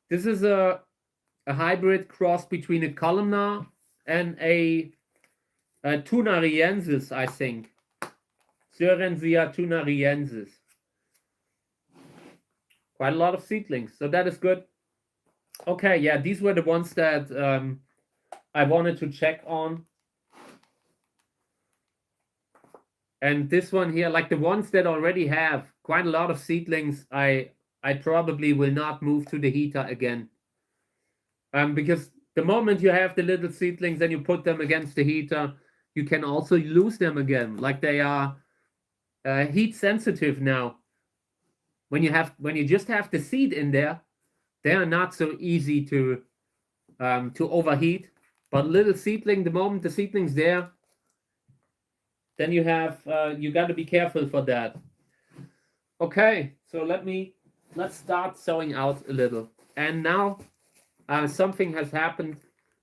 This is a hybrid cross between a columnar and a tunariensis, I think. Sörensia tunariensis. Quite a lot of seedlings, so that is good. Okay, yeah, these were the ones that I wanted to check on. And this one here, like the ones that already have quite a lot of seedlings, I probably will not move to the heater again. Because the moment you have the little seedlings and you put them against the heater, you can also lose them again. Like they are heat sensitive now. When you just have the seed in there, they are not so easy to overheat. But little seedling, the moment the seedling's there, then you have you got to be careful for that. Okay, so let's start sowing out a little. And now something has happened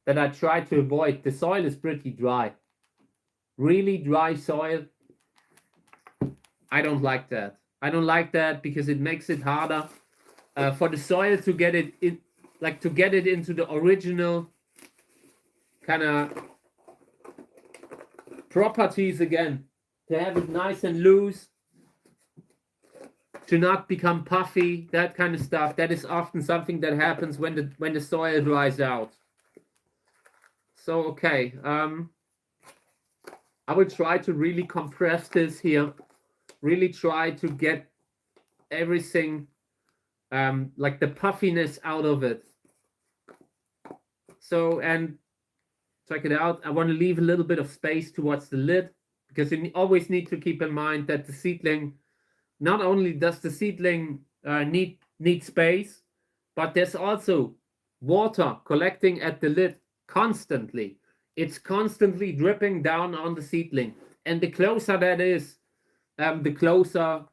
that I try to avoid. The soil is pretty dry, really dry soil. I don't like that. I don't like that because it makes it harder for the soil to get it in, like to get it into the original kind of properties again, to have it nice and loose, to not become puffy, that kind of stuff. That is often something that happens when the soil dries out. So okay, I will try to really compress this here, really try to get everything like the puffiness out of it. So, and check it out, I want to leave a little bit of space towards the lid, because you always need to keep in mind that the seedling, not only does the seedling need space, but there's also water collecting at the lid constantly. It's constantly dripping down on the seedling, and the closer that is, the closer,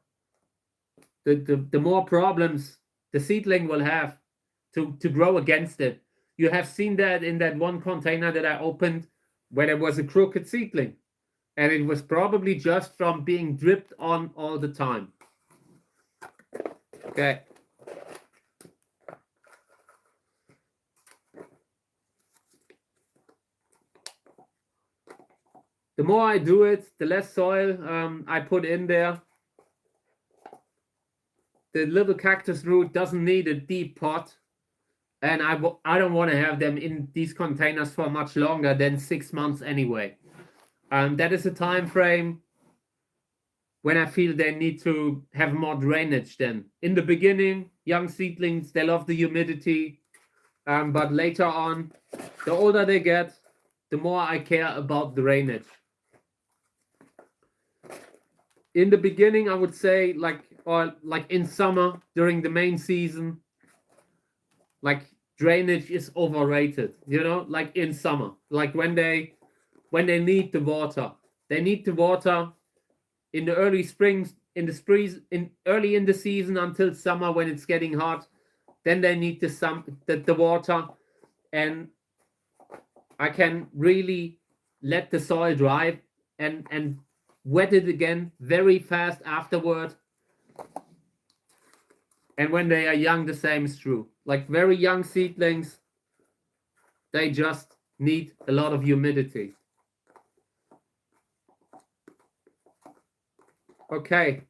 the more problems the seedling will have to grow against it. You have seen that in that one container that I opened where there was a crooked seedling, and it was probably just from being dripped on all the time. Okay. The more I do it, the less soil I put in there. The little cactus root doesn't need a deep pot, and I don't want to have them in these containers for much longer than 6 months anyway. That is a time frame when I feel they need to have more drainage then. In the beginning, young seedlings, they love the humidity, but later on, the older they get, the more I care about drainage. In the beginning, I would say like in summer during the main season, like drainage is overrated, you know, like in summer, like when they need the water. They need the water in the early springs, early in the season until summer when it's getting hot. then they need the water, and I can really let the soil dry and wet it again very fast afterward. And when they are young, the same is true. Like very young seedlings, they just need a lot of humidity. Okay.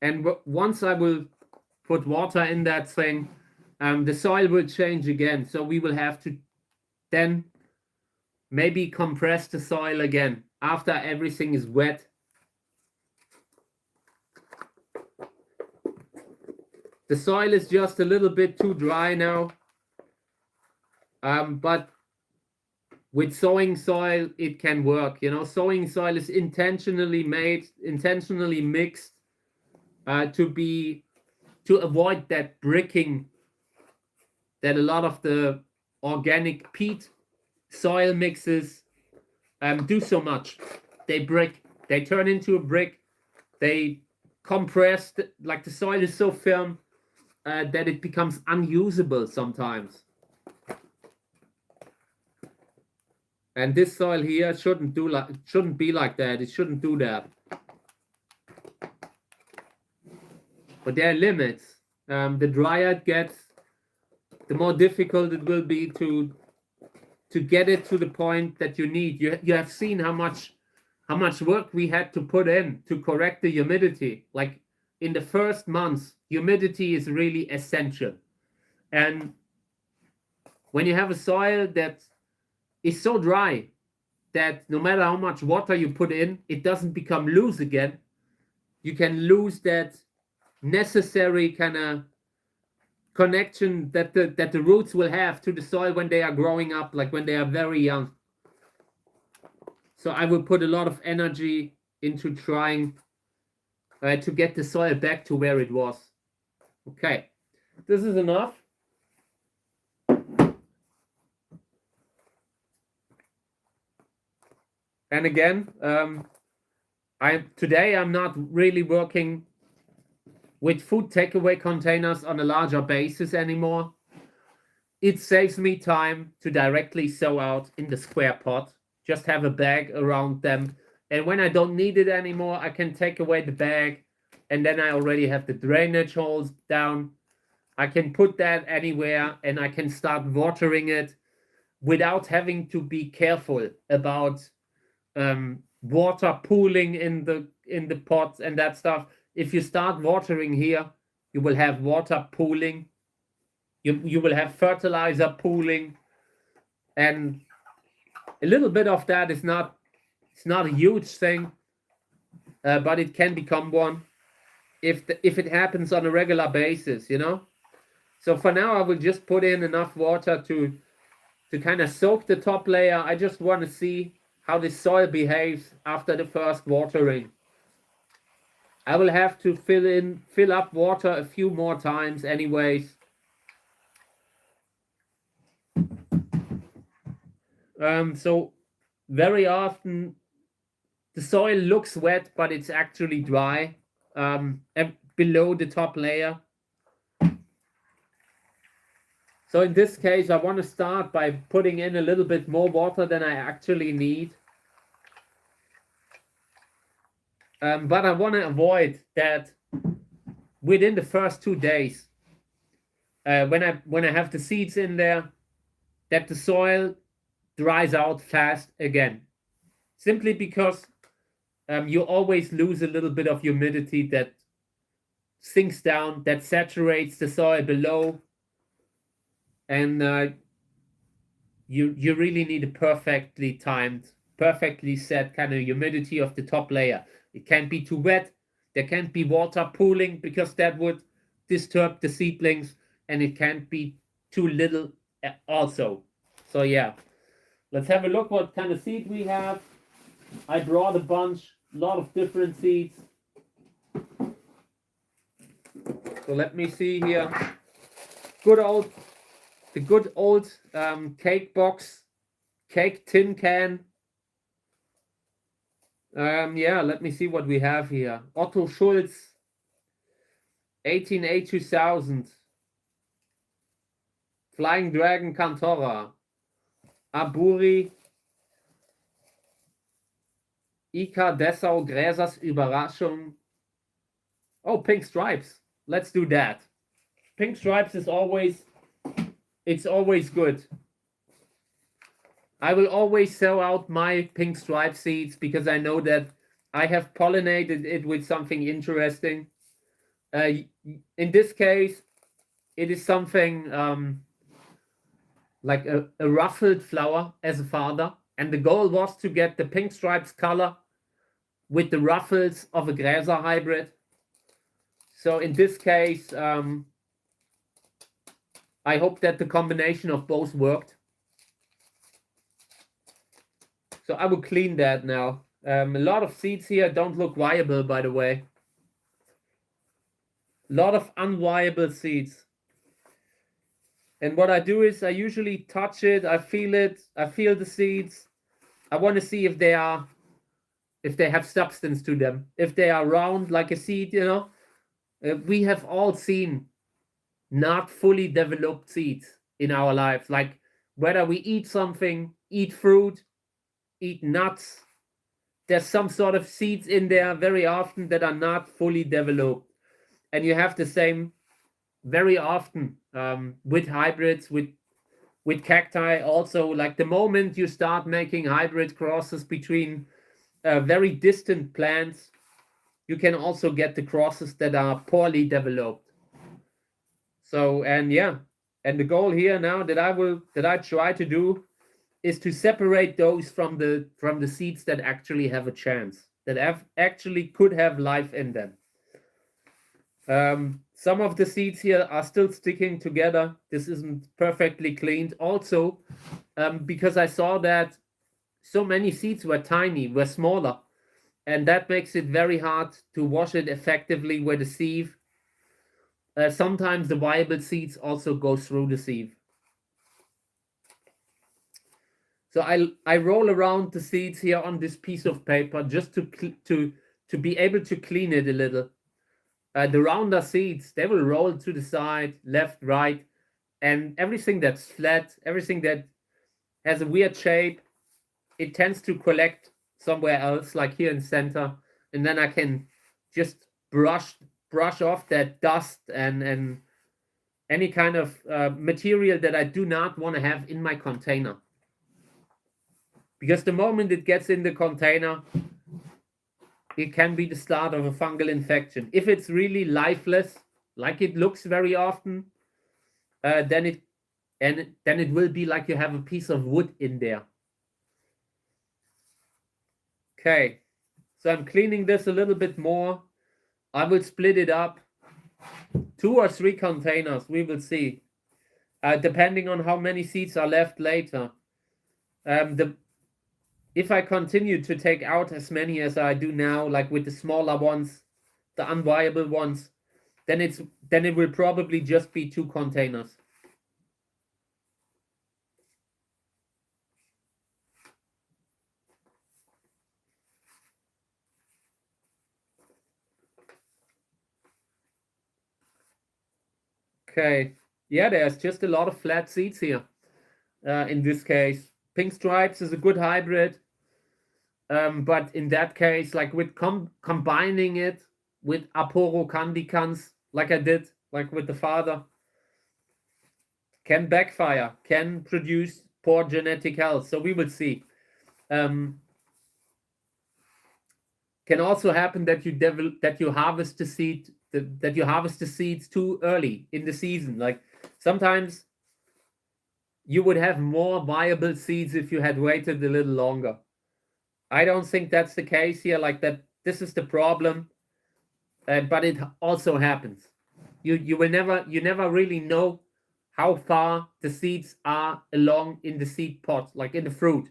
And once I will put water in that thing, the soil will change again. So we will have to then maybe compress the soil again after everything is wet. The soil is just a little bit too dry now. But with sowing soil, it can work. You know, sowing soil is intentionally made, intentionally mixed to avoid that bricking that a lot of the organic peat soil mixes do so much. They brick, they turn into a brick, they compress, like the soil is so firm that it becomes unusable sometimes. And this soil here shouldn't be like that. It shouldn't do that. But there are limits. The drier it gets, the more difficult it will be to get it to the point that you need. You have seen how much work we had to put in to correct the humidity. Like in the first months, humidity is really essential. And when you have a soil that is so dry that no matter how much water you put in, it doesn't become loose again. You can lose that necessary kind of connection that the roots will have to the soil when they are growing up, like when they are very young. So I will put a lot of energy into trying to get the soil back to where it was. Okay, this is enough. And again, today I'm not really working with food takeaway containers on a larger basis anymore. It saves me time to directly sow out in the square pot. Just have a bag around them. And when I don't need it anymore, I can take away the bag. And then I already have the drainage holes down. I can put that anywhere and I can start watering it without having to be careful about water pooling in the pots and that stuff. If you start watering here, you will have water pooling. You will have fertilizer pooling, and a little bit of that is not, it's not a huge thing, but it can become one if it happens on a regular basis, you know. So for now, I will just put in enough water to kind of soak the top layer. I just want to see how the soil behaves after the first watering. I will have to fill up water a few more times anyways. So very often the soil looks wet, but it's actually dry below the top layer. So in this case, I want to start by putting in a little bit more water than I actually need. But I want to avoid that within the first 2 days, when I have the seeds in there, that the soil dries out fast again. Simply because you always lose a little bit of humidity that sinks down, that saturates the soil below. And you really need a perfectly timed, perfectly set kind of humidity of the top layer. It can't be too wet. There can't be water pooling because that would disturb the seedlings, and it can't be too little also. So yeah, let's have a look what kind of seed we have. I brought a lot of different seeds. So let me see here. The good old cake box, cake tin can. Yeah, let me see what we have here. Otto Schulz, 18A 2000. Flying Dragon Cantora, Aburi, Ika Dessau Gräsers Überraschung. Oh, Pink Stripes. Let's do that. Pink Stripes is always, it's always good. I will always sell out my Pink Stripe seeds because I know that I have pollinated it with something interesting. In this case, it is something like a ruffled flower as a father. And the goal was to get the Pink Stripes color with the ruffles of a Gräser hybrid. So in this case, I hope that the combination of both worked. So I will clean that now. A lot of seeds here don't look viable, by the way. A lot of unviable seeds. And what I do is I usually touch it, I feel the seeds. I want to see if they have substance to them. If they are round like a seed, you know. We have all seen not fully developed seeds in our lives. Like whether we eat something, eat fruit, eat nuts, there's some sort of seeds in there very often that are not fully developed. And you have the same very often with hybrids, with cacti also. Like the moment you start making hybrid crosses between very distant plants, you can also get the crosses that are poorly developed. So, and yeah, and the goal here now that I try to do is to separate those from the seeds that actually have a chance, that actually could have life in them. Some of the seeds here are still sticking together. This isn't perfectly cleaned. Also, because I saw that so many seeds were tiny, were smaller, and that makes it very hard to wash it effectively with a sieve. Sometimes the viable seeds also go through the sieve. So I roll around the seeds here on this piece of paper just to be able to clean it a little. The rounder seeds, they will roll to the side, left, right, and everything that's flat, everything that has a weird shape, it tends to collect somewhere else, like here in the center, and then I can just brush off that dust and any kind of material that I do not want to have in my container. Because the moment it gets in the container, it can be the start of a fungal infection. If it's really lifeless, like it looks very often, then it will be like you have a piece of wood in there. Okay, so I'm cleaning this a little bit more. I will split it up. 2 or 3 containers, we will see. Depending on how many seeds are left later. If I continue to take out as many as I do now, like with the smaller ones, the unviable ones, then it will probably just be 2 containers. Okay, yeah, there's just a lot of flat seeds here. In this case, Pink Stripes is a good hybrid. But in that case, like with combining it with Aporo Candicans, like I did, like with the father, can backfire, can produce poor genetic health. So we will see. Can also happen that you harvest the seed, that you harvest the seeds too early in the season. Like sometimes you would have more viable seeds if you had waited a little longer. I don't think that's the case here. Like that, this is the problem, but it also happens. You never really know how far the seeds are along in the seed pod, like in the fruit.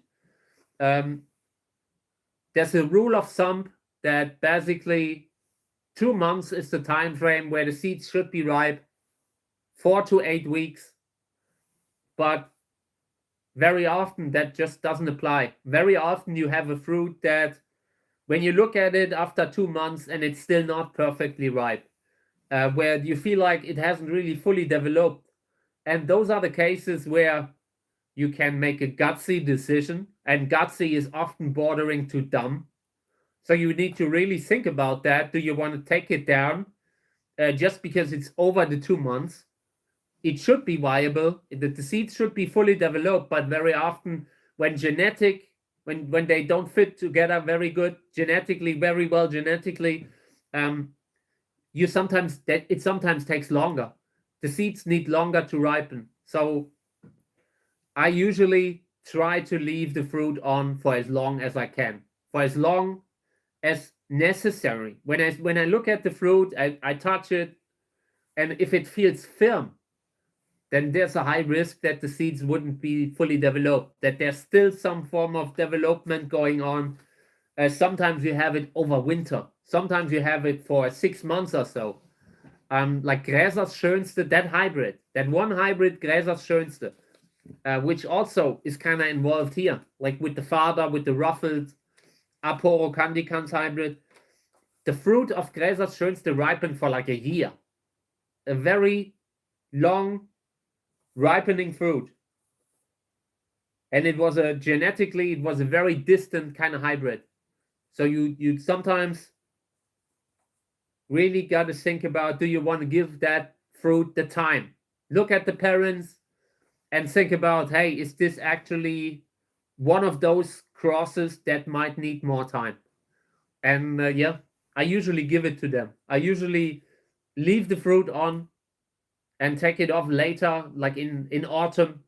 There's a rule of thumb that basically 2 months is the time frame where the seeds should be ripe, 4 to 8 weeks, but very often that just doesn't apply. Very often you have a fruit that when you look at it after 2 months and it's still not perfectly ripe, where you feel like it hasn't really fully developed, And those are the cases where you can make a gutsy decision, and gutsy is often bordering to dumb. So you need to really think about that. Do you want to take it down just because it's over the 2 months? It should be viable. The seeds should be fully developed, but very often when when they don't fit together very good genetically, very well genetically, it sometimes takes longer. The seeds need longer to ripen. So I usually try to leave the fruit on for as long as I can, for as long as necessary. When I look at the fruit, I touch it, and if it feels firm, then there's a high risk that the seeds wouldn't be fully developed, that there's still some form of development going on. Sometimes you have it over winter. Sometimes you have it for 6 months or so. Like Gräsers Schönste, that one hybrid Gräsers Schönste, which also is kind of involved here, like with the father, with the ruffled Aporo Candicans hybrid. The fruit of Gräsers Schönste ripened for like a year. A very long ripening fruit. And it was a very distant kind of hybrid. So you sometimes really got to think about, do you want to give that fruit the time? Look at the parents and think about, hey, is this actually one of those crosses that might need more time? And yeah, I usually give it to them. I usually leave the fruit on and take it off later, like in autumn.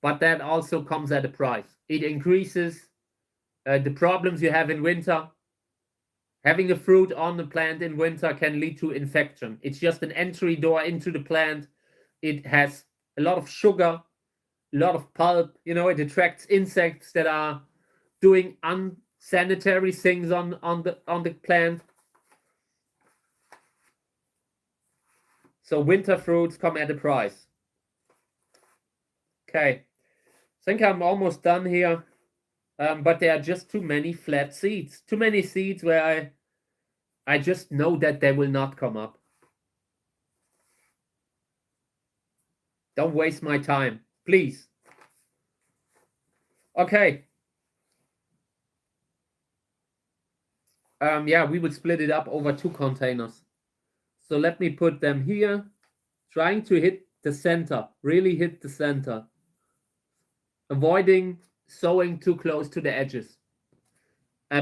But that also comes at a price. It increases the problems you have in winter. Having a fruit on the plant in winter can lead to infection. It's just an entry door into the plant. It has a lot of sugar, a lot of pulp. It attracts insects that are doing unsanitary things on the plant. So winter fruits come at a price. Okay, I think I'm almost done here. But there are just too many flat seeds. Too many seeds where I just know that they will not come up. Don't waste my time, please. Okay. Yeah, we would split it up over 2 containers. So let me put them here, trying to hit the center, really hit the center, avoiding sowing too close to the edges.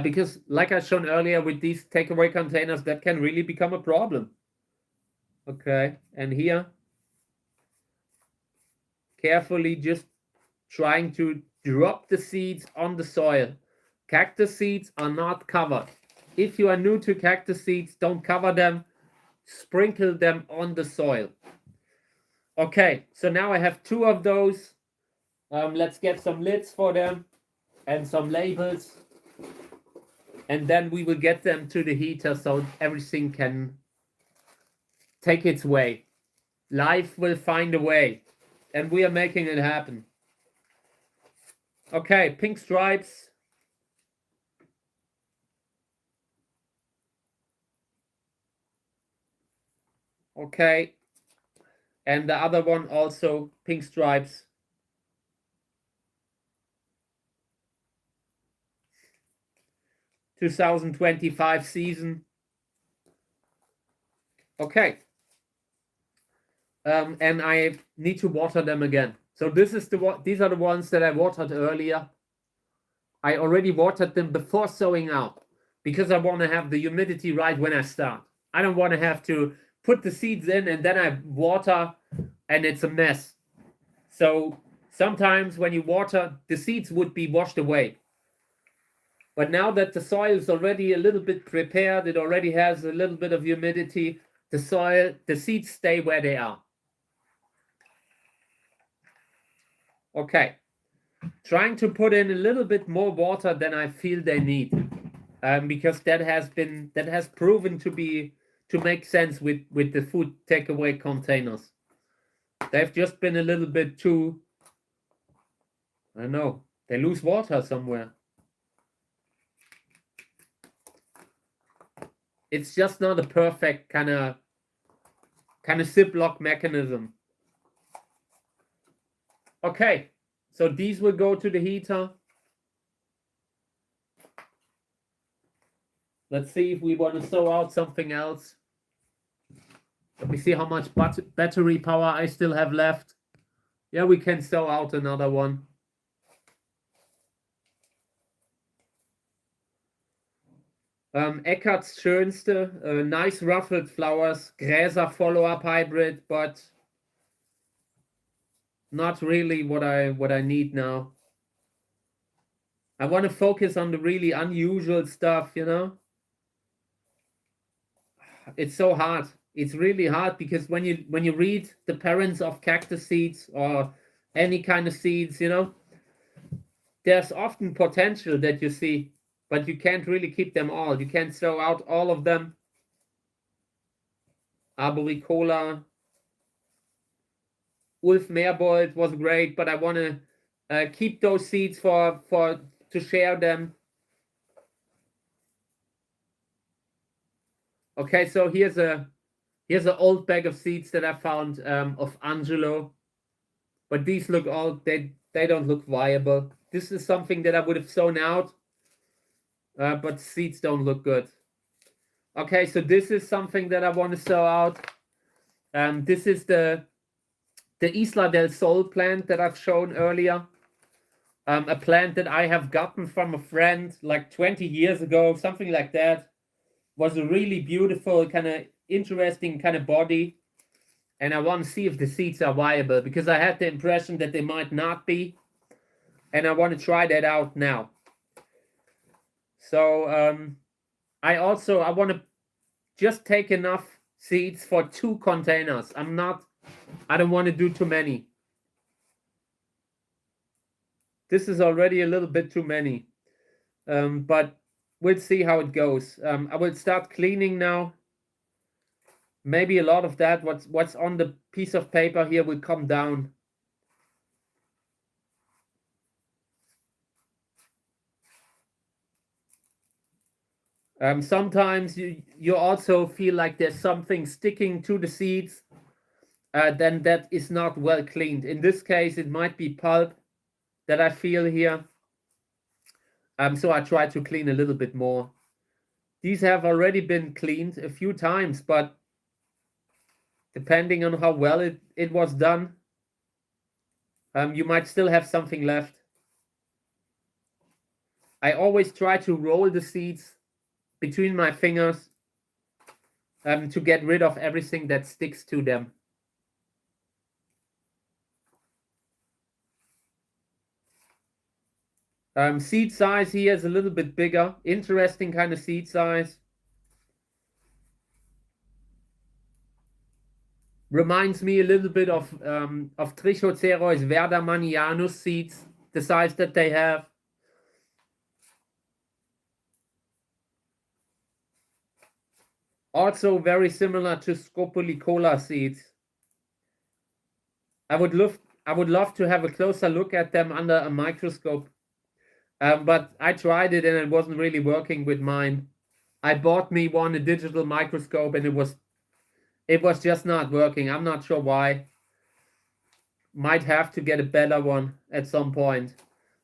Because like I shown earlier with these takeaway containers, that can really become a problem. Okay, and here, carefully just trying to drop the seeds on the soil. Cactus seeds are not covered. If you are new to cactus seeds, don't cover them. Sprinkle them on the soil. Okay, so now I have 2 of those. Let's get some lids for them and some labels. And then we will get them to the heater so everything can take its way. Life will find a way. And we are making it happen. Okay, pink stripes. Okay. And the other one also pink stripes. (2025) season. Okay. And I need to water them again. So these are the ones that I watered earlier. I already watered them before sowing out because I want to have the humidity right when I start. I don't want to have to put the seeds in and then I water and it's a mess. So sometimes when you water, the seeds would be washed away. But now that the soil is already a little bit prepared, it already has a little bit of humidity, the seeds stay where they are. Okay, trying to put in a little bit more water than I feel they need, because that has proven to make sense with the food takeaway containers. They've just been a little bit too, I don't know, they lose water somewhere. It's just not a perfect kind of Ziploc mechanism. Okay, so these will go to the heater. Let's see if we want to sow out something else. Let me see how much battery power I still have left. Yeah, we can sow out another one. Eckart's Schönste, nice ruffled flowers, Gräser follow-up hybrid, but not really what I need now. I want to focus on the really unusual stuff, you know. It's so hard. It's really hard because when you read the parents of cactus seeds or any kind of seeds, you know, there's often potential that you see, but you can't really keep them all. You can't throw out all of them. Arboricola, Wolf Meerbold was great, but I want to keep those seeds for to share them. Okay, so here's an old bag of seeds that I found of Angelo, but these look all they don't look viable. This is something that I would have sown out, but seeds don't look good. Okay, so this is something that I want to sow out. This is the Isla del Sol plant that I've shown earlier. A plant that I have gotten from a friend like 20 years ago, something like that. Was a really beautiful, kind of interesting kind of body. And I want to see if the seeds are viable because I had the impression that they might not be. And I want to try that out now. So I want to just take enough seeds for 2 containers. I don't want to do too many. This is already a little bit too many. But we'll see how it goes. I will start cleaning now. Maybe a lot of that, what's on the piece of paper here will come down. Sometimes you also feel like there's something sticking to the seeds, then that is not well cleaned. In this case, it might be pulp that I feel here. So I try to clean a little bit more. These have already been cleaned a few times, but depending on how well it was done, you might still have something left. I always try to roll the seeds between my fingers to get rid of everything that sticks to them. Seed size here is a little bit bigger. Interesting kind of seed size. Reminds me a little bit of Trichocereus verdermannianus seeds, the size that they have. Also very similar to Scopolycola seeds. I would love to have a closer look at them under a microscope. But I tried it and it wasn't really working with mine. I bought me one, a digital microscope, and it was just not working. I'm not sure why. Might have to get a better one at some point.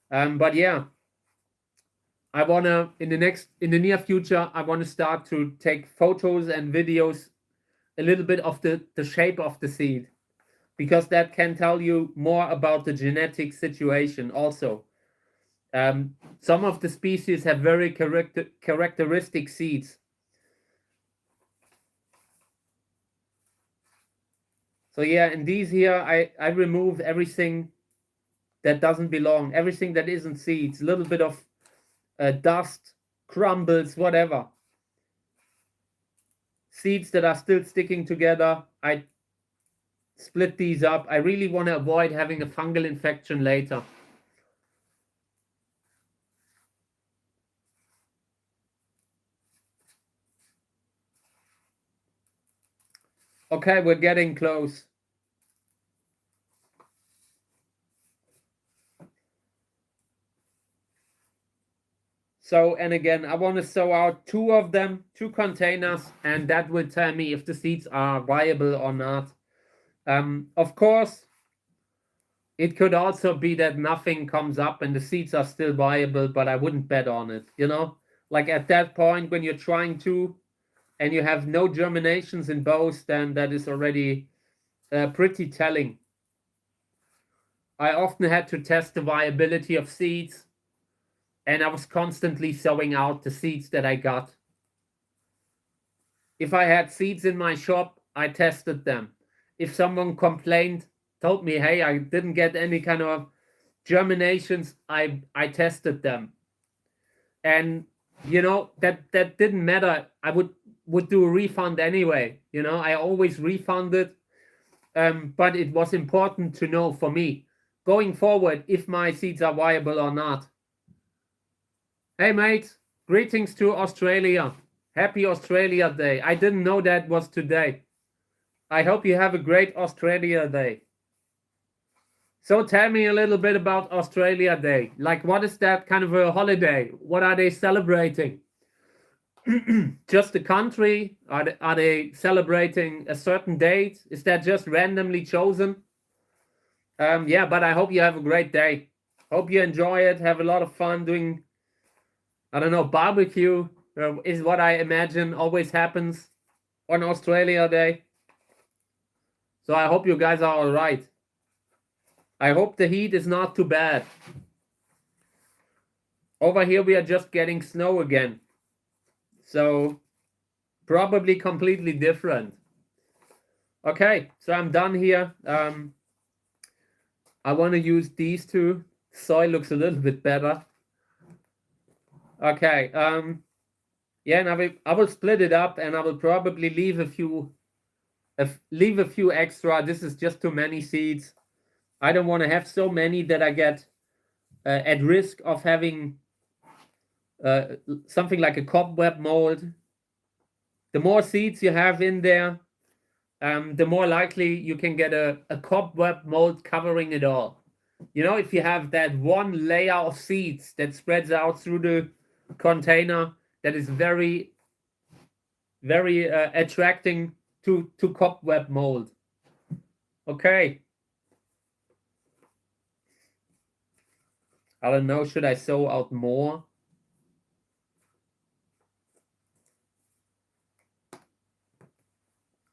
But yeah, I wanna in the near future, I want to start to take photos and videos a little bit of the shape of the seed, because that can tell you more about the genetic situation also. Some of the species have very characteristic seeds. So yeah, in these here, I remove everything that doesn't belong, everything that isn't seeds, a little bit of dust, crumbles, whatever. Seeds that are still sticking together, I split these up. I really want to avoid having a fungal infection later. Okay, we're getting close. So, and again, I want to sow out 2 of them, 2 containers, and that will tell me if the seeds are viable or not. Of course, It could also be that nothing comes up and the seeds are still viable, but I wouldn't bet on it, you know? Like at that point when you're trying to and you have no germinations in both, then that is already pretty telling. I often had to test the viability of seeds, and I was constantly sowing out the seeds that I got. If I had seeds in my shop, I tested them. If someone complained, told me, hey, I didn't get any kind of germinations, I tested them. And you know, that didn't matter. I would do a refund anyway. You know, I always refunded. But it was important to know for me going forward if my seeds are viable or not. Hey mate, greetings to Australia. Happy Australia Day. I didn't know that was today. I hope you have a great Australia Day. So tell me a little bit about Australia Day. Like, what is that kind of a holiday? What are they celebrating? Just the country? Are they celebrating a certain date? Is that just randomly chosen? Yeah, but I hope you have a great day. Hope you enjoy it. Have a lot of fun doing, I don't know, barbecue is what I imagine always happens on Australia Day. So I hope you guys are all right. I hope the heat is not too bad. Over here we are just getting snow again. So probably completely different. Okay, so I'm done here. I want to use these two. Soil looks a little bit better. Okay, yeah, and I will split it up, and I will probably leave a few extra. This is just too many seeds. I don't want to have so many that I get at risk of having something like a cobweb mold. The more seeds you have in there, the more likely you can get a cobweb mold covering it all. You know, if you have that one layer of seeds that spreads out through the container, that is very, very attracting to cobweb mold. Okay. I don't know, should I sow out more?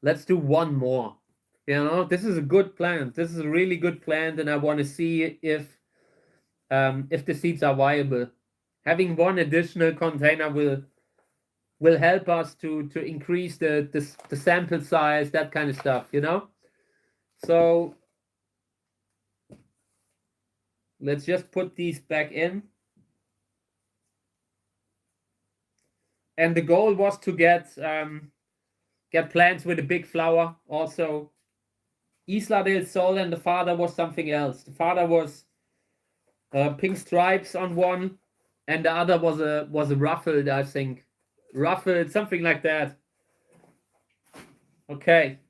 Let's do one more. You know, this is a good plant. This is a really good plant, and I want to see if the seeds are viable. Having one additional container will help us to increase the sample size, that kind of stuff, you know? So let's just put these back in. And the goal was to get plants with a big flower. Also, Isla del Sol, and the father was something else. The father was pink stripes on one, and the other was a ruffled, I think. Ruffled, something like that. Okay.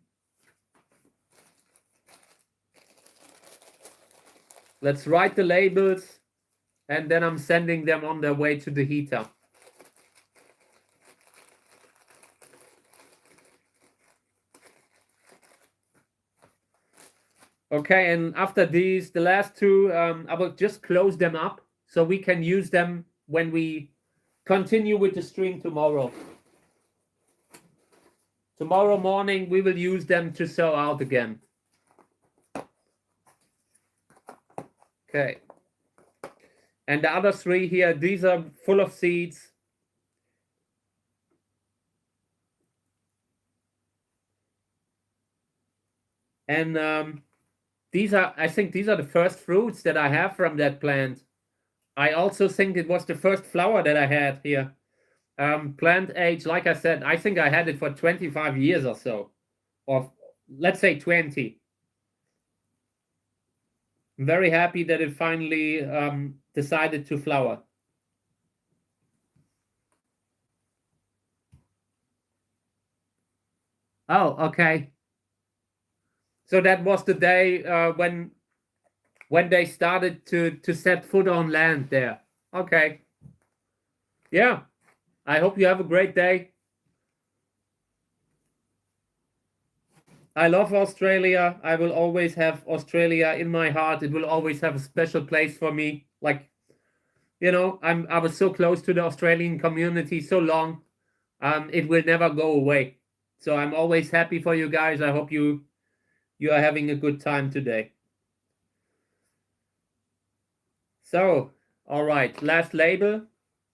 Let's write the labels, and then I'm sending them on their way to the heater. Okay, and after these, the last two, I will just close them up so we can use them when we continue with the stream tomorrow. Tomorrow morning, we will use them to sow out again. Okay. And the other three here, these are full of seeds. And these are, I think these are the first fruits that I have from that plant. I also think it was the first flower that I had here. Plant age, like I said, I think I had it for 25 years or so. Or let's say 20. I'm very happy that it finally decided to flower. Oh, okay. So that was the day when they started to set foot on land there. Okay. Yeah. I hope you have a great day. I love Australia. I will always have Australia in my heart. It will always have a special place for me. Like, you know, I was so close to the Australian community so long. It will never go away. So I'm always happy for you guys. I hope you are having a good time today. So, all right, last label.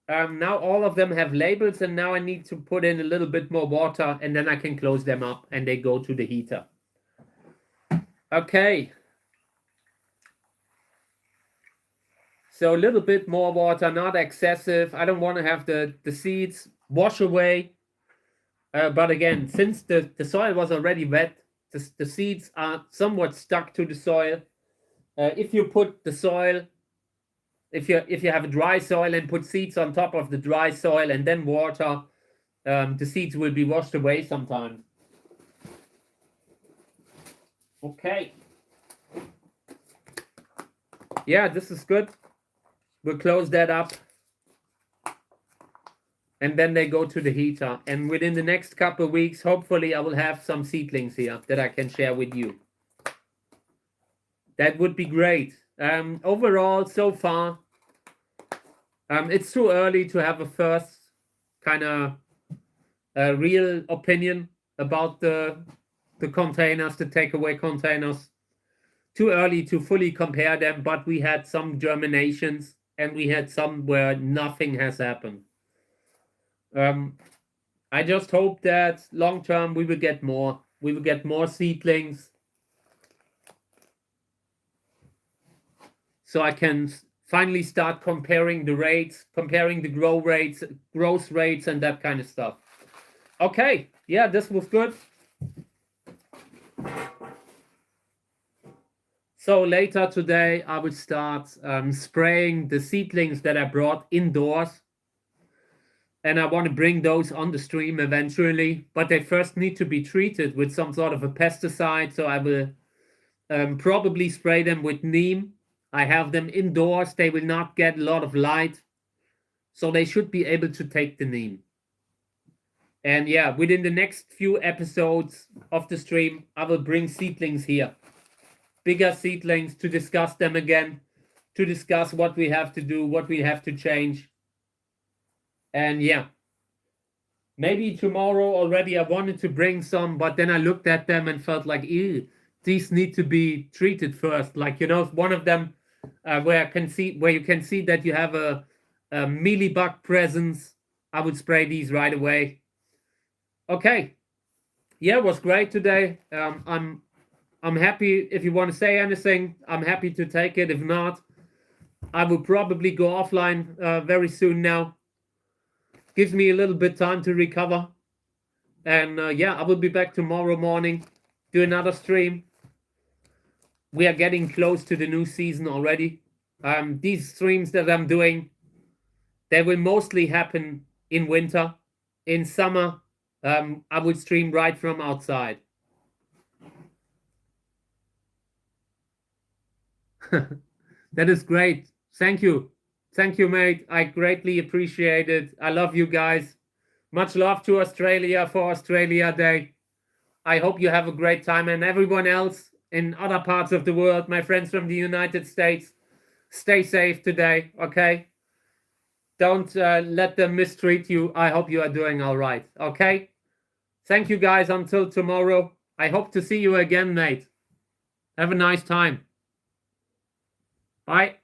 Now all of them have labels, and now I need to put in a little bit more water, and then I can close them up and they go to the heater. Okay. So a little bit more water, not excessive. I don't want to have the seeds wash away. But again, since the soil was already wet, the seeds are somewhat stuck to the soil. If you put the soil, if you have a dry soil and put seeds on top of the dry soil and then water, the seeds will be washed away sometimes. Okay. Yeah, this is good. We'll close that up. And then they go to the heater. And within the next couple of weeks, hopefully I will have some seedlings here that I can share with you. That would be great. Overall, so far, it's too early to have a first kind of real opinion about the containers, the takeaway containers. Too early to fully compare them, but we had some germinations and we had some where nothing has happened. I just hope that long term we will get more. We will get more seedlings, so I can finally start comparing the rates, comparing the growth rates, and that kind of stuff. Okay, yeah, this was good. So later today, I will start spraying the seedlings that I brought indoors. And I want to bring those on the stream eventually. But they first need to be treated with some sort of a pesticide. So I will probably spray them with neem. I have them indoors. They will not get a lot of light. So they should be able to take the neem. And yeah, within the next few episodes of the stream, I will bring seedlings here. Bigger seedlings to discuss them again, to discuss what we have to do, what we have to change. And yeah, maybe tomorrow already I wanted to bring some, but then I looked at them and felt like, ew, these need to be treated first. Like, you know, one of them where you can see that you have a mealybug presence, I would spray these right away. Okay. Yeah, it was great today. I'm happy. If you want to say anything, I'm happy to take it. If not, I will probably go offline very soon now. Gives me a little bit time to recover. And yeah, I will be back tomorrow morning, do another stream. We are getting close to the new season already. These streams that I'm doing, they will mostly happen in winter. In summer, I would stream right from outside. That is great. Thank you. Thank you, mate. I greatly appreciate it. I love you guys. Much love to Australia for Australia Day. I hope you have a great time. And everyone else in other parts of the world, my friends from the United States, stay safe today, okay? Don't let them mistreat you. I hope you are doing all right, okay? Thank you, guys. Until tomorrow. I hope to see you again, mate. Have a nice time. Bye.